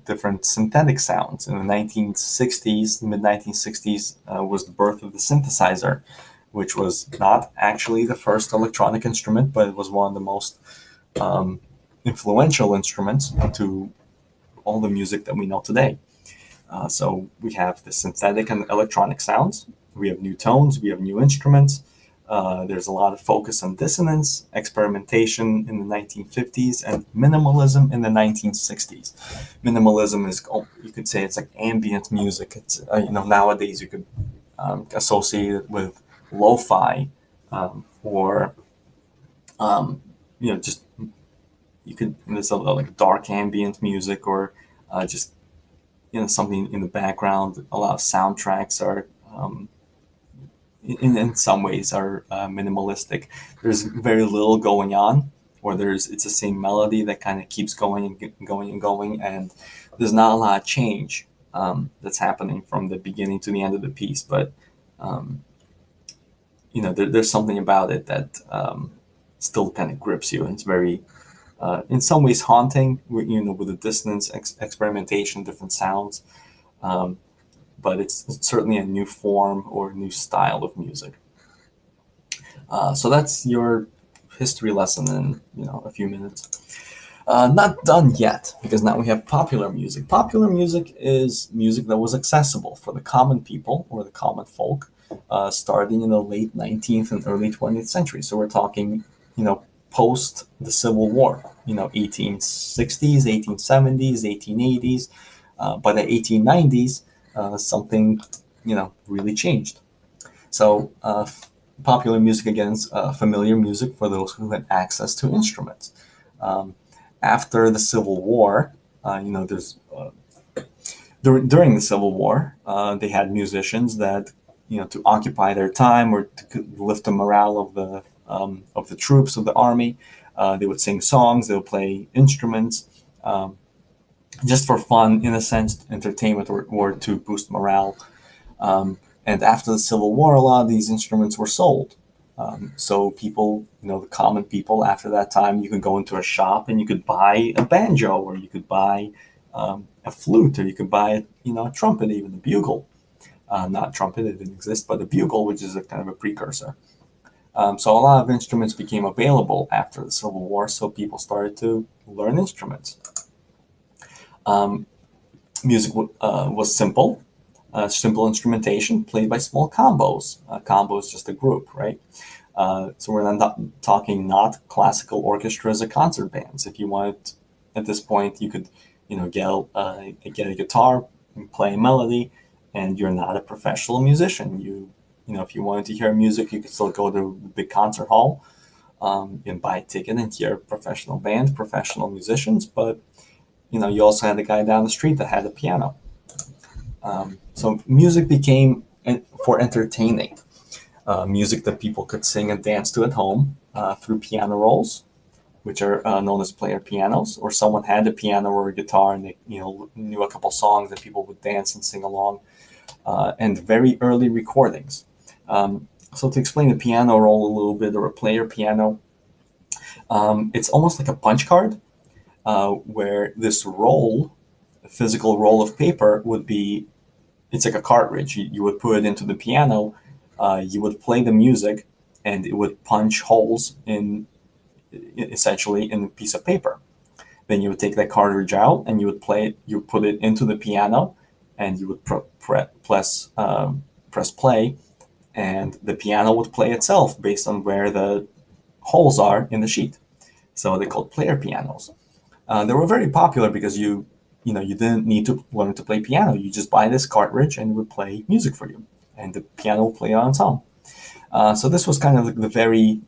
different synthetic sounds. In the 1960s, mid 1960s, was the birth of the synthesizer, which was not actually the first electronic instrument, but it was one of the most influential instruments to all the music that we know today. So we have the synthetic and electronic sounds. We have new tones. We have new instruments. There's a lot of focus on dissonance, experimentation in the 1950s, and minimalism in the 1960s. Minimalism is, you could say, it's like ambient music. It's nowadays you could associate it with lo-fi, or just you could, there's like dark ambient music, or just something in the background. A lot of soundtracks are in some ways are minimalistic. There's very little going on, or it's the same melody that kind of keeps going and going and going, and there's not a lot of change that's happening from the beginning to the end of the piece. But there's something about it that still kind of grips you, and it's very in some ways haunting, with the dissonance, experimentation, different sounds. But it's certainly a new form or new style of music. So that's your history lesson in a few minutes. Not done yet, because now we have popular music. Popular music is music that was accessible for the common people or the common folk, starting in the late 19th and early 20th century. So we're talking, post the Civil War, 1860s, 1870s, 1880s. By the 1890s, something, really changed. So popular music, again, is familiar music for those who had access to instruments. during the Civil War, they had musicians that, to occupy their time or to lift the morale of the troops of the army. They would sing songs, they would play instruments, just for fun, in a sense, entertainment, or to boost morale. And after the Civil War, a lot of these instruments were sold. So people, the common people, after that time, you could go into a shop and you could buy a banjo, or you could buy a flute, or you could buy, a trumpet, even a bugle. Not trumpet, it didn't exist, but a bugle, which is a kind of a precursor. So a lot of instruments became available after the Civil War, so people started to learn instruments. Music was simple. Simple instrumentation played by small combos. Combo is just a group, right? So we're not talking not classical orchestras or concert bands. If you wanted, at this point, you could, get a guitar and play a melody, and you're not a professional musician. If you wanted to hear music, you could still go to a big concert hall and buy a ticket and hear professional band, professional musicians. But you also had the guy down the street that had a piano. So music became for entertaining. Music that people could sing and dance to at home through piano rolls, which are known as player pianos, or someone had a piano or a guitar and they knew a couple songs that people would dance and sing along, and very early recordings. So to explain the piano roll a little bit, or a player piano, it's almost like a punch card, where this roll, a physical roll of paper, would be, it's like a cartridge. You would put it into the piano, you would play the music, and it would punch holes essentially in a piece of paper. Then you would take that cartridge out and you would play it, you put it into the piano, and you would press play, and the piano would play itself based on where the holes are in the sheet. So they're called player pianos. They were very popular because you didn't need to learn to play piano. You just buy this cartridge and it would play music for you, and the piano will play on its own. So this was kind of the very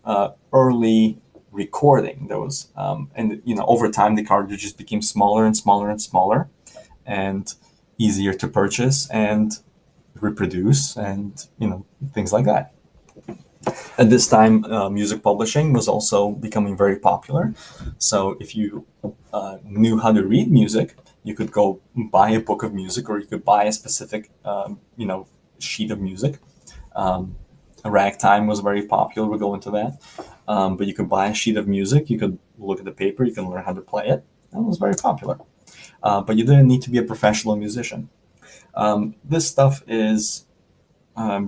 early recording. There was, and over time the cartridges became smaller and smaller and smaller, and easier to purchase and reproduce, and things like that. At this time, music publishing was also becoming very popular. So if you knew how to read music, you could go buy a book of music, or you could buy a specific, sheet of music. Ragtime was very popular. We'll go into that. But you could buy a sheet of music. You could look at the paper. You can learn how to play it. That was very popular. But you didn't need to be a professional musician. This stuff is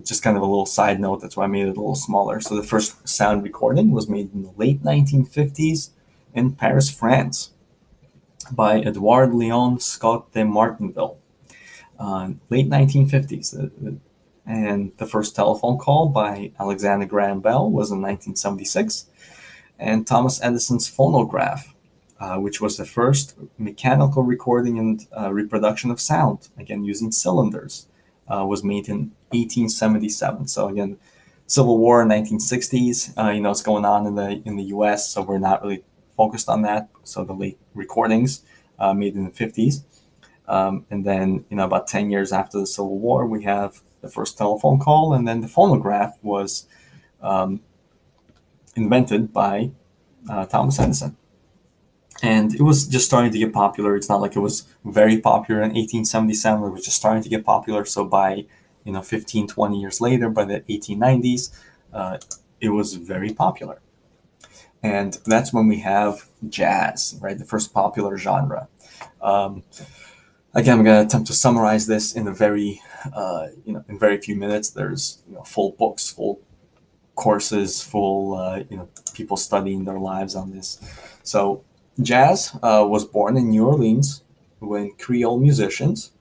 just kind of a little side note. That's why I made it a little smaller. So the first sound recording was made in the late 1950s in Paris, France, by Edouard Léon Scott de Martinville. Late 1950s. And the first telephone call by Alexander Graham Bell was in 1976. And Thomas Edison's phonograph, which was the first mechanical recording and reproduction of sound, again using cylinders, was made in 1877. So again, Civil War, 1960s. It's going on in the U.S., so we're not really focused on that. So the late recordings made in the 50s, and then about 10 years after the Civil War, we have the first telephone call, and then the phonograph was invented by Thomas Edison. And it was just starting to get popular. It's not like it was very popular in 1877. It was just starting to get popular. So by 15, 20 years later, by the 1890s, it was very popular. And that's when we have jazz, right? The first popular genre. Again, I'm going to attempt to summarize this in a very, in very few minutes. There's full books, full courses, full people studying their lives on this. So jazz was born in New Orleans when Creole musicians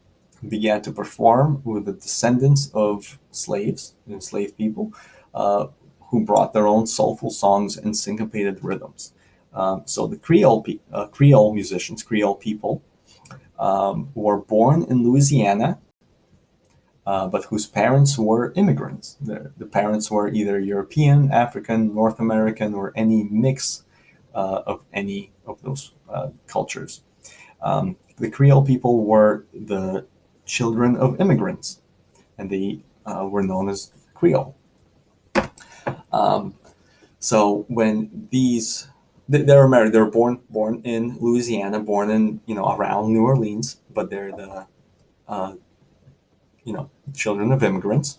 began to perform with the descendants of slaves, enslaved people, who brought their own soulful songs and syncopated rhythms. So the Creole musicians, Creole people, were born in Louisiana, but whose parents were immigrants. The parents were either European, African, North American, or any mix of any of those cultures. The Creole people were the children of immigrants, and they were known as Creole. Um, so when they were married, they were born in Louisiana, born in around New Orleans, but they're the uh, children of immigrants,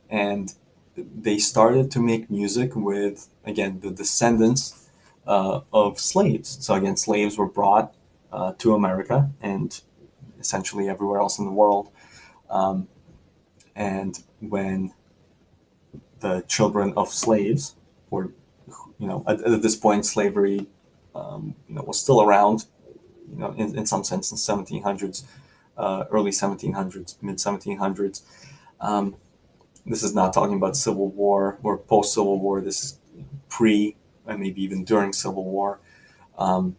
and they started to make music with, again, the descendants of slaves. So again, slaves were brought to America and essentially everywhere else in the world. Um, and when the children of slaves were, at this point, slavery, was still around, in some sense, in 1700s, early 1700s, mid 1700s. Um, this is not talking about Civil War or post Civil War. This is pre and maybe even during Civil War. Um,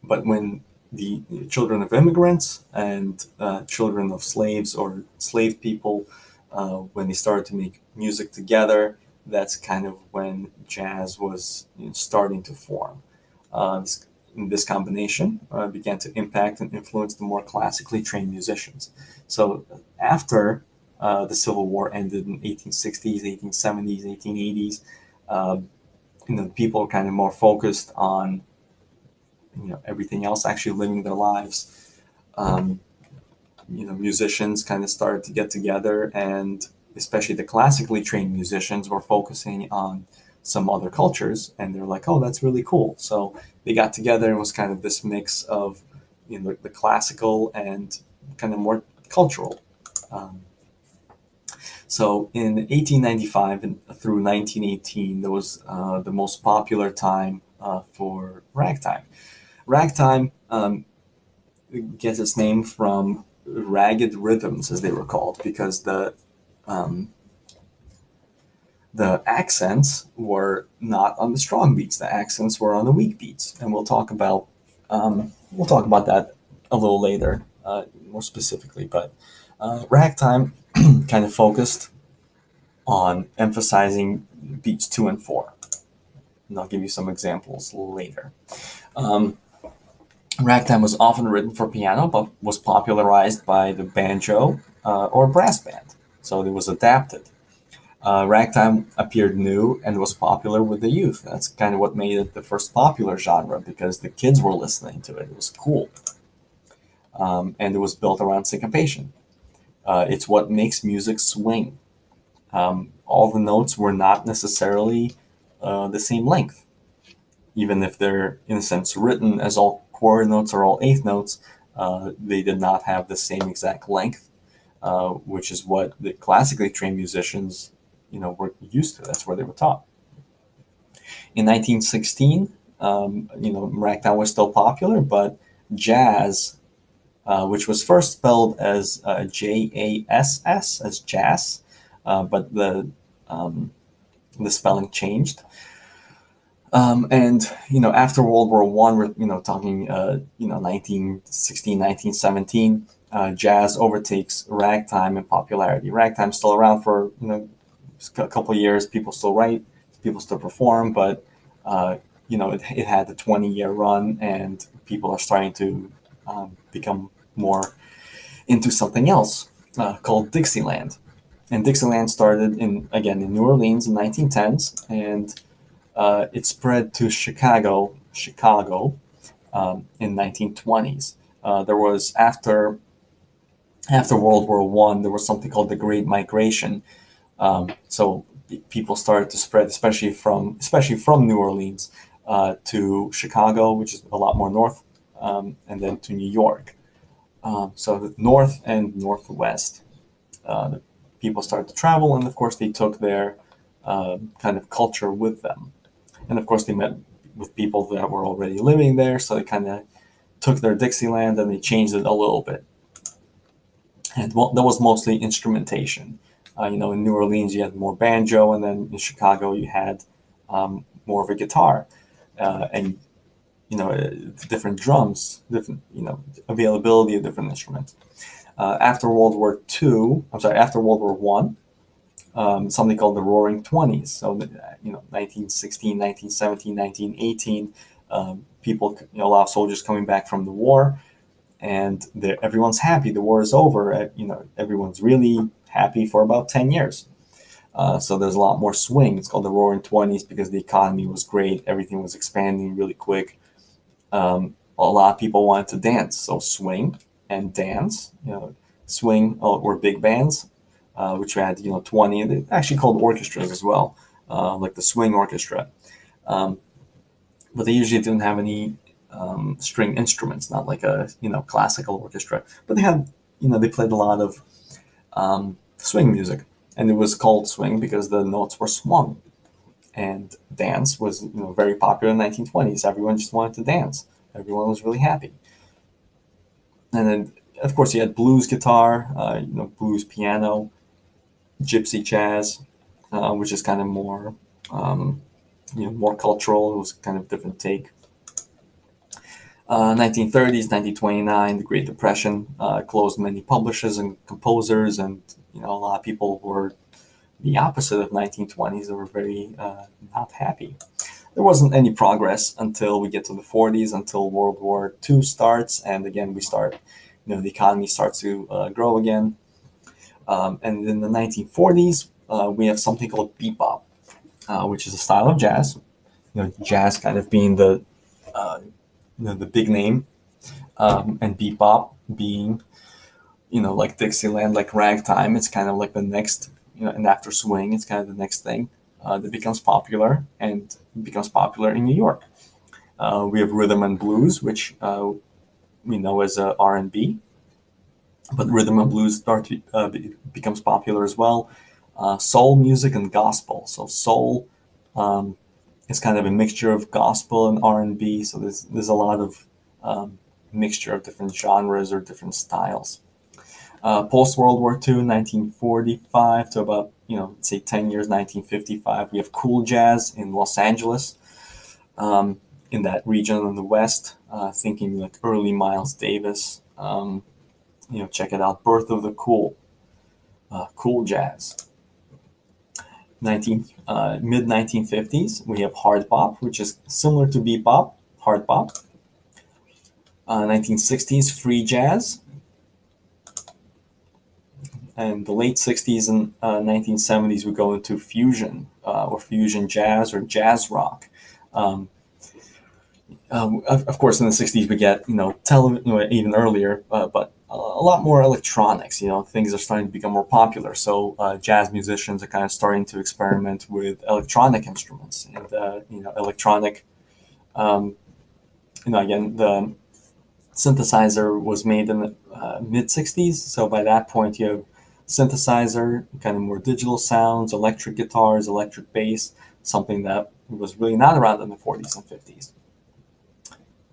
but when the children of immigrants and children of slaves or slave people, when they started to make music together, that's kind of when jazz was starting to form. This combination began to impact and influence the more classically trained musicians. So after the Civil War ended in 1860s, 1870s, 1880s, uh, people were kind of more focused on everything else, actually living their lives. Um, Musicians kind of started to get together, and especially the classically trained musicians were focusing on some other cultures, and they're like, oh, that's really cool. So they got together, and it was kind of this mix of the classical and kind of more cultural. Um, so in 1895 and through 1918, there was the most popular time for ragtime. Ragtime gets its name from ragged rhythms, as they were called, because um, the accents were not on the strong beats. The accents were on the weak beats, and we'll talk about that a little later, more specifically. But ragtime kind of focused on emphasizing beats 2 and 4, and I'll give you some examples later. Um, Ragtime was often written for piano, but was popularized by the banjo or brass band, so it was adapted. Ragtime appeared new and was popular with the youth. That's kind of what made it the first popular genre, because the kids were listening to it. It was cool. And it was built around syncopation. It's what makes music swing. All the notes were not necessarily the same length, even if they're, in a sense, written as all quarter notes or all eighth notes. They did not have the same exact length, which is what the classically trained musicians, were used to. That's where they were taught. In 1916, ragtime was still popular, but jazz, which was first spelled as JASS, as jazz, but the spelling changed. And after World War One, we're talking 1916, 1917. Jazz overtakes ragtime in popularity. Ragtime's still around for a couple of years. People still write, people still perform, but it had a 20-year run, and people are starting to become more into something else called Dixieland. And Dixieland started in New Orleans in 1910s, and it spread to Chicago in 1920s. There was after World War One, there was something called the Great Migration. So people started to spread, especially from New Orleans to Chicago, which is a lot more north, and then to New York. So the north and northwest, the people started to travel, and of course they took their kind of culture with them. And of course they met with people that were already living there, so they kind of took their Dixieland and they changed it a little bit. And that was mostly instrumentation. In New Orleans you had more banjo, and then in Chicago you had more of a guitar, and different drums, different availability of different instruments. After World War II, after World War One, something called the Roaring Twenties. So 1916, 1917, 1918, people, a lot of soldiers coming back from the war. and everyone's happy. The war is over. Everyone's really happy for about 10 years. So there's a lot more swing. It's called the Roaring Twenties because the economy was great. Everything was expanding really quick. A lot of people wanted to dance, so swing and dance. Swing or big bands, which had 20. They actually called orchestras as well, like the swing orchestra. Um, but they usually didn't have any string instruments, not like a classical orchestra. But they played a lot of swing music, and it was called swing because the notes were swung. And dance was very popular in the 1920s. Everyone just wanted to dance. Everyone was really happy. And then, of course, you had blues guitar, blues piano, gypsy jazz, which is kind of more, more cultural. It was kind of different take. 1930s, 1929, the Great Depression closed many publishers and composers, and a lot of people were the opposite of 1920s. They were very not happy. There wasn't any progress until we get to the 40s, until World War II starts, and again we start, the economy starts to grow again. And in the 1940s, we have something called bebop, which is a style of jazz. Jazz kind of being the big name, and bebop being, like Dixieland, like ragtime. It's kind of like the next, and after swing, it's kind of the next thing that becomes popular and becomes popular in New York. We have rhythm and blues, which we know as R&B, but rhythm and blues becomes popular as well. Soul music and gospel. So soul is kind of a mixture of gospel and R&B. So there's a lot of mixture of different genres or different styles. Post World War II, 1945 to about say 10 years, 1955, we have cool jazz in Los Angeles, in that region in the West. Thinking like early Miles Davis. Check it out, Birth of the Cool, cool jazz. Mid 1950s, we have hard bop, which is similar to bebop, hard bop. 1960s, free jazz. And the late 60s and 1970s, we go into fusion, or fusion jazz, or jazz rock. Of course, in the 60s, we get, even earlier, but a lot more electronics. Things are starting to become more popular. So jazz musicians are kind of starting to experiment with electronic instruments and, electronic. Again, the synthesizer was made in the mid 60s. So by that point, you have synthesizer, kind of more digital sounds, electric guitars, electric bass, something that was really not around in the 40s and 50s.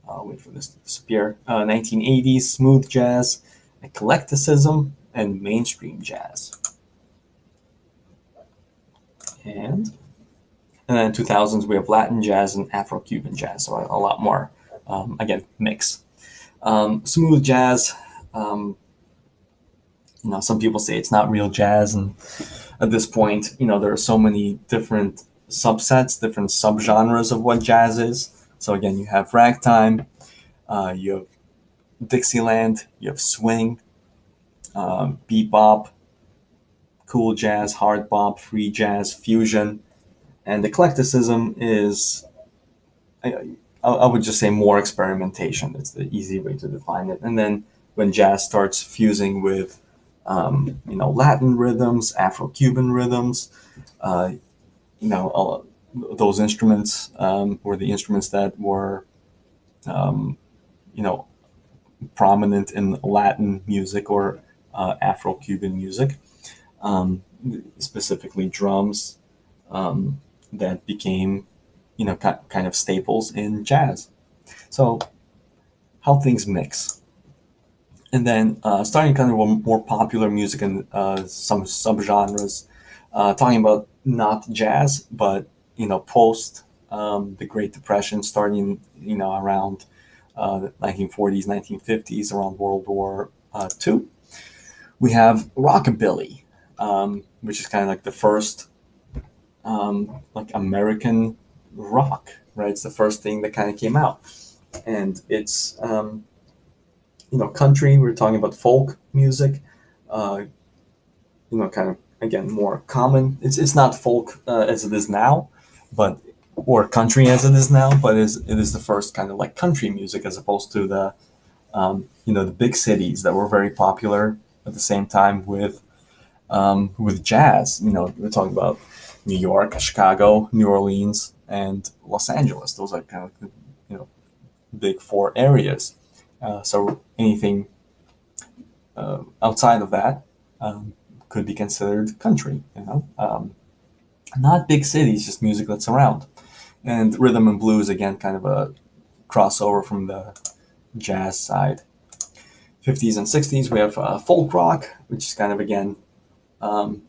I'll wait for this to disappear. 1980s, smooth jazz, eclecticism, and mainstream jazz. And then 2000s, we have Latin jazz and Afro-Cuban jazz, so a lot more, again, mix. Smooth jazz, some people say it's not real jazz, and at this point, there are so many different subsets, different subgenres of what jazz is. So again, you have ragtime, you have Dixieland, you have swing, bebop, cool jazz, hard bop, free jazz, fusion, and eclecticism is, I would just say, more experimentation. It's the easy way to define it. And then when jazz starts fusing with, Latin rhythms, Afro-Cuban rhythms, those instruments were the instruments that were, prominent in Latin music or Afro-Cuban music, specifically drums, that became, kind of staples in jazz. So how things mix. And then starting kind of more popular music and some subgenres, talking about not jazz, but post the Great Depression, starting around the 1940s, 1950s, around World War II. We have rockabilly, which is kind of like the first like American rock, right? It's the first thing that kind of came out, and it's country, we're talking about folk music. Uh, kind of again more common. It's not folk as it is now, but or country as it is now, but it is the first kind of like country music as opposed to the the big cities that were very popular at the same time with jazz. We're talking about New York, Chicago, New Orleans, and Los Angeles. Those are kind of big four areas. So anything outside of that could be considered country. Not big cities, just music that's around. And rhythm and blues again, kind of a crossover from the jazz side. 50s and 60s, we have folk rock, which is kind of again, um,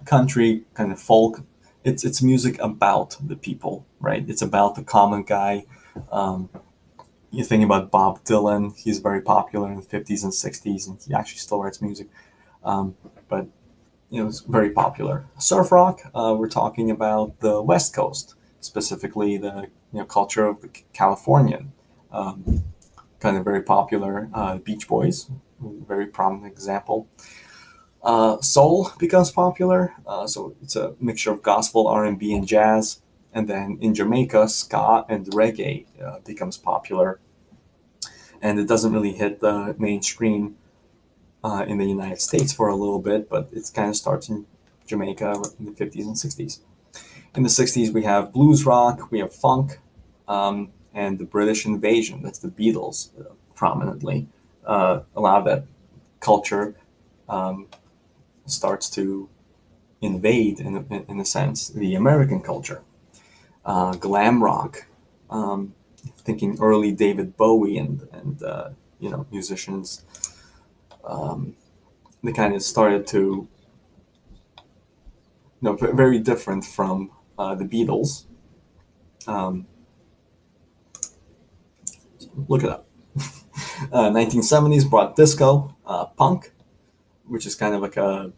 country kind of folk. It's music about the people, right? It's about the common guy. Um, you think about Bob Dylan; he's very popular in the 50s and 60s, and he actually still writes music. But it's very popular. Surf rock, we're talking about the West Coast, specifically the culture of the Californian. Um, Kind of very popular. Beach Boys, very prominent example. Soul becomes popular, so it's a mixture of gospel, R&B, and jazz. And then in Jamaica, ska and reggae becomes popular, and it doesn't really hit the mainstream in the United States for a little bit, but it kind of starts in Jamaica in the 50s and 60s. In the 60s, we have blues rock, we have funk, and the British invasion. That's the Beatles prominently. A lot of that culture um, starts to invade, in a sense, the American culture. Glam rock, um, thinking early David Bowie and musicians, um, they kind of started to very different from the Beatles. Um, Look it up. 1970s brought disco, punk, which is kind of like a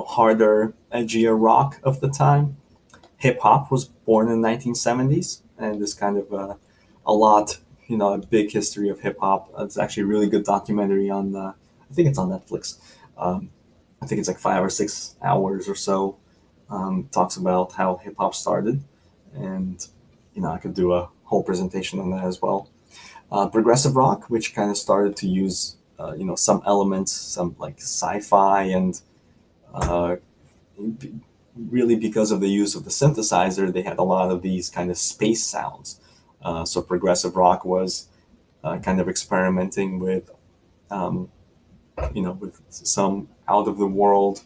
harder, edgier rock of the time. Hip hop was born in the 1970s, and there's kind of a lot, a big history of hip hop. It's actually a really good documentary on, I think it's on Netflix. Um, I think it's like 5 or 6 hours or so. Talks about how hip hop started, and I could do a whole presentation on that as well. Progressive rock, which kind of started to use some elements, some like sci-fi, and uh, really because of the use of the synthesizer, they had a lot of these kind of space sounds. So progressive rock was kind of experimenting um, with some out of the world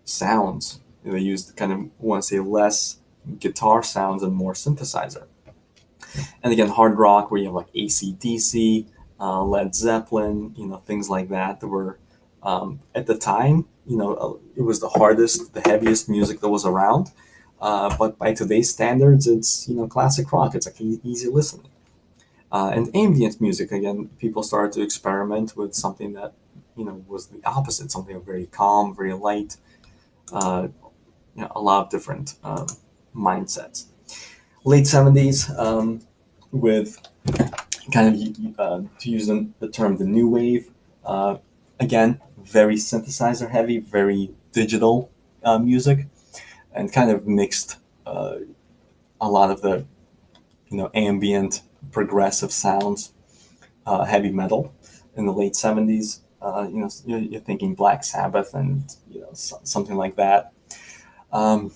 sounds. They used kind of, I want to say, less guitar sounds and more synthesizer. And again, hard rock, where you have like AC/DC, Led Zeppelin, things like that were at the time, it was the hardest, the heaviest music that was around. But by today's standards, it's classic rock. It's like easy listening. And ambient music, again, people started to experiment with something that was the opposite, something very calm, very light. Uh, a lot of different mindsets. Late 70s, with kind of to use the term the new wave. Uh, Again, very synthesizer heavy, very digital music, and kind of mixed a lot of the ambient progressive sounds, heavy metal in the late 70s. You're thinking Black Sabbath and something like that. Um,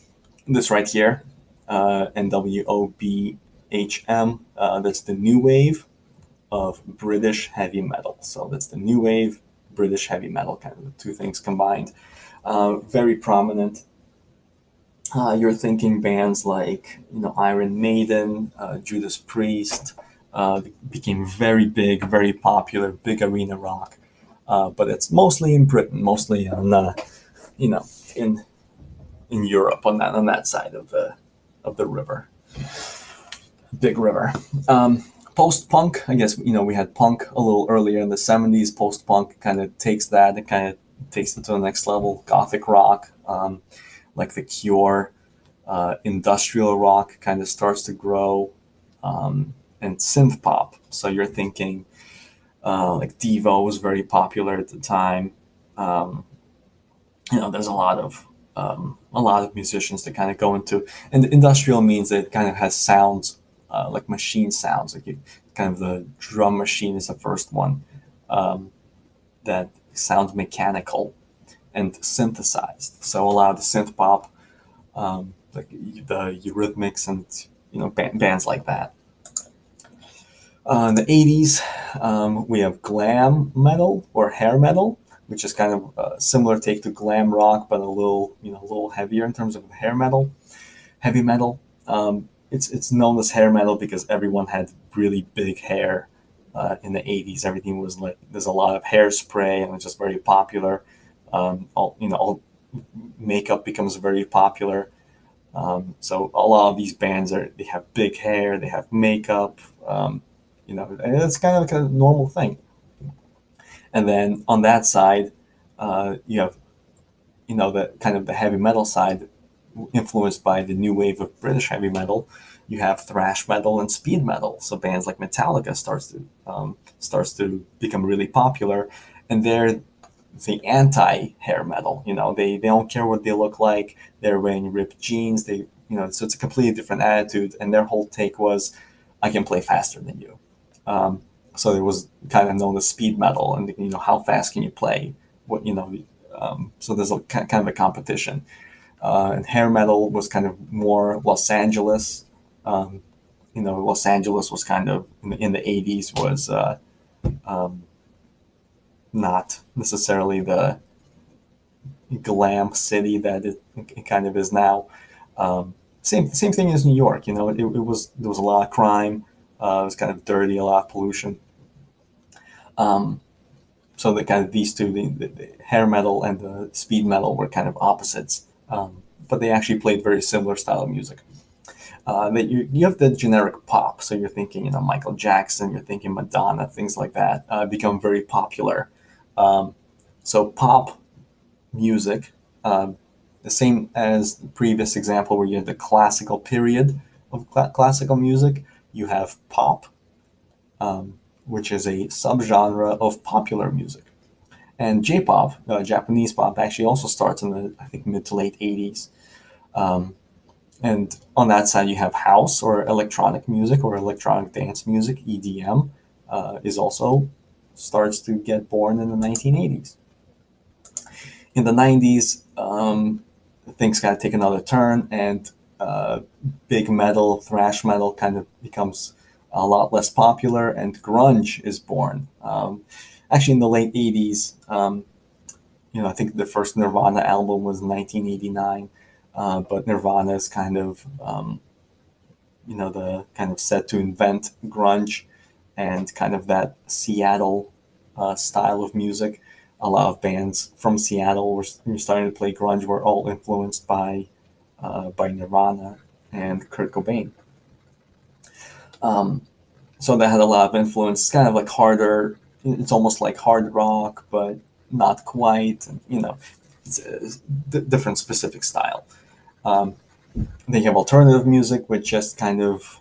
this right here, NWOBHM, that's the new wave of British heavy metal. So that's the new wave, British heavy metal, kind of the two things combined. Very prominent. You're thinking bands like Iron Maiden, Judas Priest, became very big, very popular, big arena rock. But it's mostly in Britain, mostly on you know in Europe on that side of the river, big river. Post punk, I guess we had punk a little earlier in the 70s. Post punk kind of takes that and kind of takes it to the next level. Gothic rock, like The Cure, industrial rock kind of starts to grow, and synth pop. So you're thinking Like Devo was very popular at the time. Um, there's a lot of musicians that kind of go into, and industrial means that it kind of has sounds like machine sounds, like kind of the drum machine is the first one um, that sounds mechanical and synthesized. So a lot of the synth pop, like the Eurythmics and bands like that. In the 80s, we have glam metal or hair metal, which is kind of a similar take to glam rock, but a little heavier in terms of hair metal, heavy metal. It's known as hair metal because everyone had really big hair in the 80s. Everything was like there's a lot of hairspray, and it's just very popular. All makeup becomes very popular. So a lot of these bands they have big hair, they have makeup. And it's kind of like a normal thing. And then on that side, you have the kind of the heavy metal side, influenced by the new wave of British heavy metal. You have thrash metal and speed metal. So bands like Metallica starts to become really popular, and they're the anti hair metal. They don't care what they look like. They're wearing ripped jeans. So it's a completely different attitude. And their whole take was, I can play faster than you. So it was kind of known as speed metal, and how fast can you play? So there's kind of a competition. And hair metal was kind of more Los Angeles. Los Angeles was kind of in the 80s was um, not necessarily the glam city that it kind of is now. Same thing as New York. There was a lot of crime. It was kind of dirty, a lot of pollution. Um, so the kind of these two, the hair metal and the speed metal, were kind of opposites, but they actually played very similar style of music. That you have the generic pop, so you're thinking Michael Jackson, you're thinking Madonna, things like that become very popular. Um, so pop music, the same as the previous example where you had the classical period of classical music, you have pop, which is a subgenre of popular music. And J-pop, Japanese pop, actually also starts in the, I think, mid to late 80s. Um, and on that side, you have house or electronic music or electronic dance music, EDM, is also starts to get born in the 1980s. In the 90s, things kind of take another turn, and big metal, thrash metal kind of becomes a lot less popular, and grunge is born. Actually, in the late 80s, I think the first Nirvana album was 1989, but Nirvana is kind of, the kind of set to invent grunge and kind of that Seattle style of music. A lot of bands from Seattle were starting to play grunge were all influenced by Nirvana and Kurt Cobain. Um, so that had a lot of influence. It's kind of like harder. It's almost like hard rock, but not quite. It's a different specific style. Um, then you have alternative music, which just kind of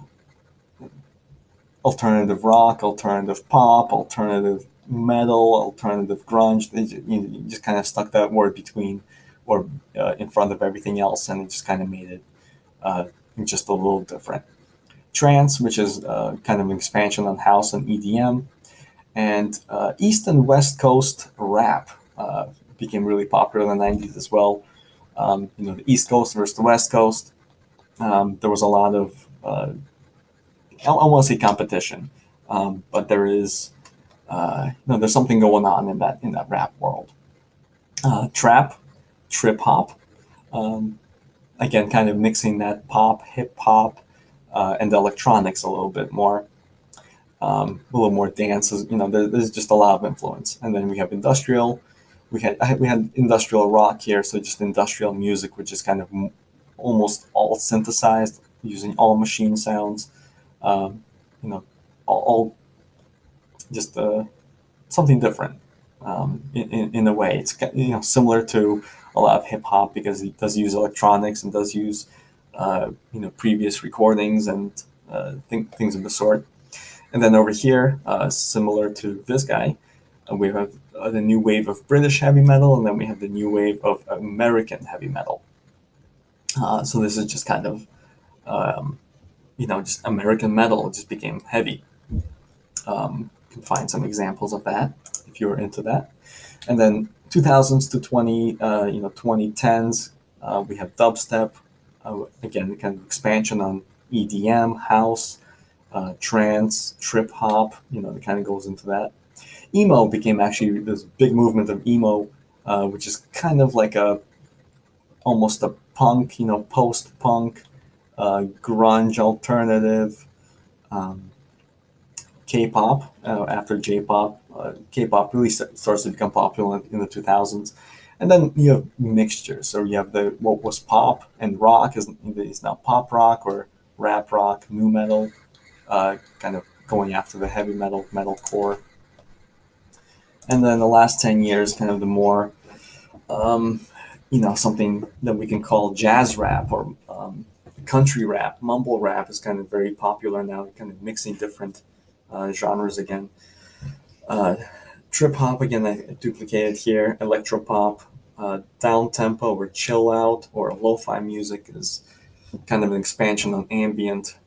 alternative rock, alternative pop, alternative metal, alternative grunge. You just kind of stuck that word between or in front of everything else, and it just kind of made it uh, just a little different. Trance, which is kind of an expansion on house and EDM, and East and West Coast rap became really popular in the 90s as well. The East Coast versus the West Coast. There was a lot of I want to say competition, but there is there's something going on in that rap world. Trap, trip hop, um, again, kind of mixing that pop, hip hop, and electronics a little bit more. A little more dances. There's just a lot of influence. And then we have industrial. We had industrial rock here, so just industrial music, which is kind of almost all synthesized, using all machine sounds. Um, you know, all just something different in a way. It's similar to a lot of hip hop because it does use electronics and does use previous recordings and things of the sort. And then over here, similar to this guy, we have the new wave of British heavy metal, and then we have the new wave of American heavy metal. So this is just kind of, just American metal just became heavy. You can find some examples of that if you're into that. And then 2000s to 2010s, we have dubstep. Again, kind of expansion on EDM, house, trance, trip hop. It kind of goes into that. Emo became actually this big movement of emo, which is kind of like almost a punk, post punk, grunge alternative. Um, K-pop after J-pop. K-pop really starts to become popular in the 2000s, and then you have mixtures. So you have what was pop and rock is now pop rock or rap rock, new metal, kind of going after the heavy metalcore. And then the last 10 years, kind of the more, something that we can call jazz rap or country rap, mumble rap is kind of very popular now, kind of mixing different genres again. Trip hop, again, I duplicated here. Electro pop, down tempo or chill out or lo-fi music is kind of an expansion on ambient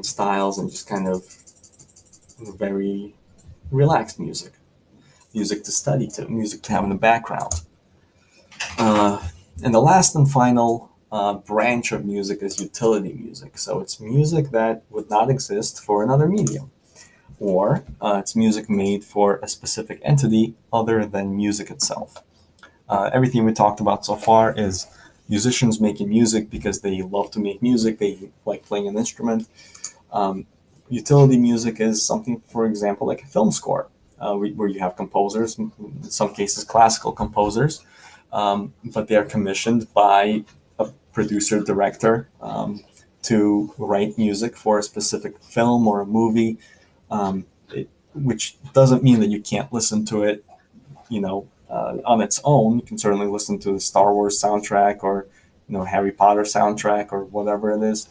styles and just kind of very relaxed music to study to, music to have in the background. And the last and final branch of music is utility music. So it's music that would not exist for another medium, or it's music made for a specific entity other than music itself. Everything we talked about so far is musicians making music because they love to make music, they like playing an instrument. Utility music is something, for example, like a film score, where you have composers, in some cases classical composers, but they are commissioned by a producer director to write music for a specific film or a movie, which doesn't mean that you can't listen to it, on its own. You can certainly listen to the Star Wars soundtrack or Harry Potter soundtrack or whatever it is,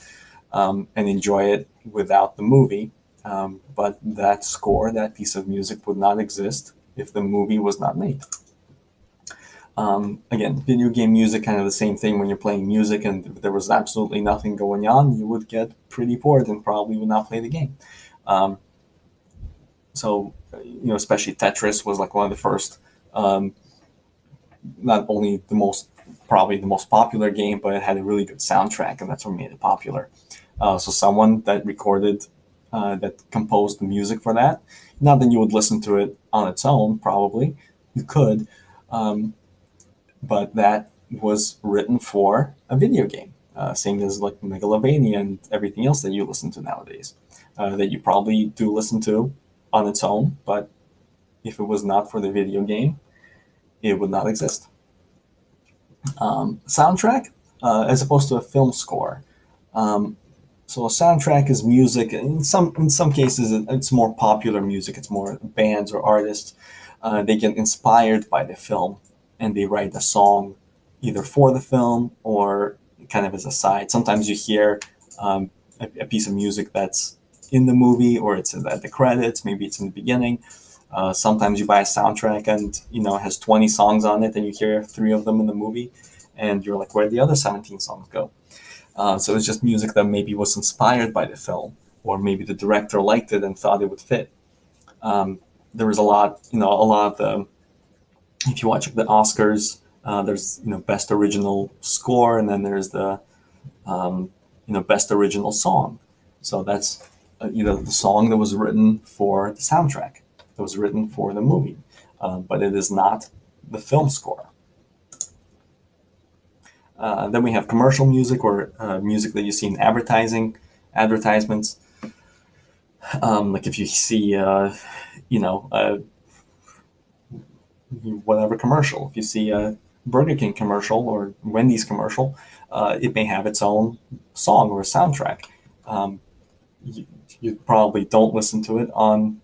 and enjoy it without the movie. But that score, that piece of music, would not exist if the movie was not made. Again, video game music, kind of the same thing. When you're playing music and if there was absolutely nothing going on, you would get pretty bored and probably would not play the game. So, especially Tetris was like one of the first, not only probably the most popular game, but it had a really good soundtrack, and that's what made it popular. So someone that composed the music for that, not that you would listen to it on its own, probably, you could, but that was written for a video game, same as like Megalovania and everything else that you listen to nowadays, that you probably do listen to on its own, but if it was not for the video game, it would not exist. Soundtrack, as opposed to a film score. So a soundtrack is music. In some cases, it's more popular music. It's more bands or artists. They get inspired by the film, and they write a song either for the film or kind of as a side. Sometimes you hear a piece of music that's in the movie, or it's at the credits. Maybe it's in the beginning. Sometimes you buy a soundtrack and it has 20 songs on it, and you hear 3 of them in the movie, and you're like, where'd the other 17 songs go? So it's just music that maybe was inspired by the film, or maybe the director liked it and thought it would fit. There was a lot of the, if you watch the Oscars, there's best original score, and then there's the best original song. So that's the song that was written for the soundtrack, that was written for the movie, but it is not the film score. Then we have commercial music, or music that you see in advertisements. Like if you see, whatever commercial, if you see a Burger King commercial or Wendy's commercial, it may have its own song or soundtrack. You probably don't listen to it on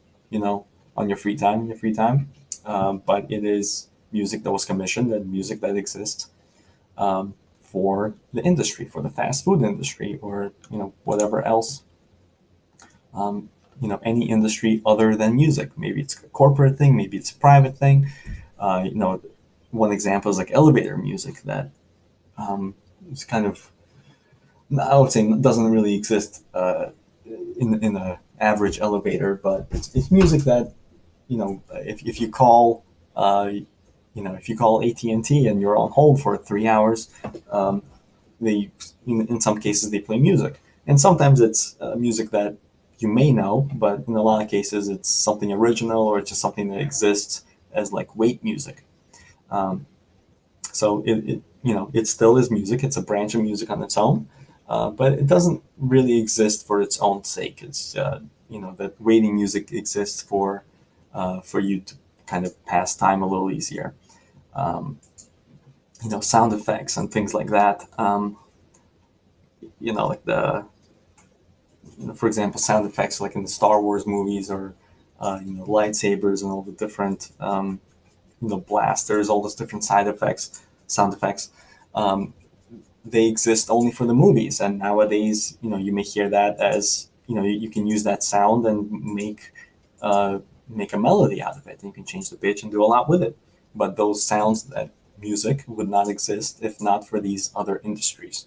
your free time, but it is music that was commissioned and music that exists for the industry, for the fast food industry, or whatever else. any industry other than music. Maybe it's a corporate thing, maybe it's a private thing. One example is like elevator music that is kind of, I would say, doesn't really exist in a average elevator, but it's music that, if you call, if you call AT&T and you're on hold for 3 hours, they, in some cases, they play music. And sometimes it's music that you may know, but in a lot of cases, it's something original, or it's just something that exists as like wait music. Um, so it still is music. It's a branch of music on its own, but it doesn't really exist for its own sake. It's that waiting music exists for you to kind of pass time a little easier. Um, Sound effects and things like that. Like for example, sound effects like in the Star Wars movies, or lightsabers and all the different blasters, all those different sound effects. Um, they exist only for the movies, and nowadays, you may hear that as you can use that sound and uh, make a melody out of it, and you can change the pitch and do a lot with it. But those sounds, that music, would not exist if not for these other industries.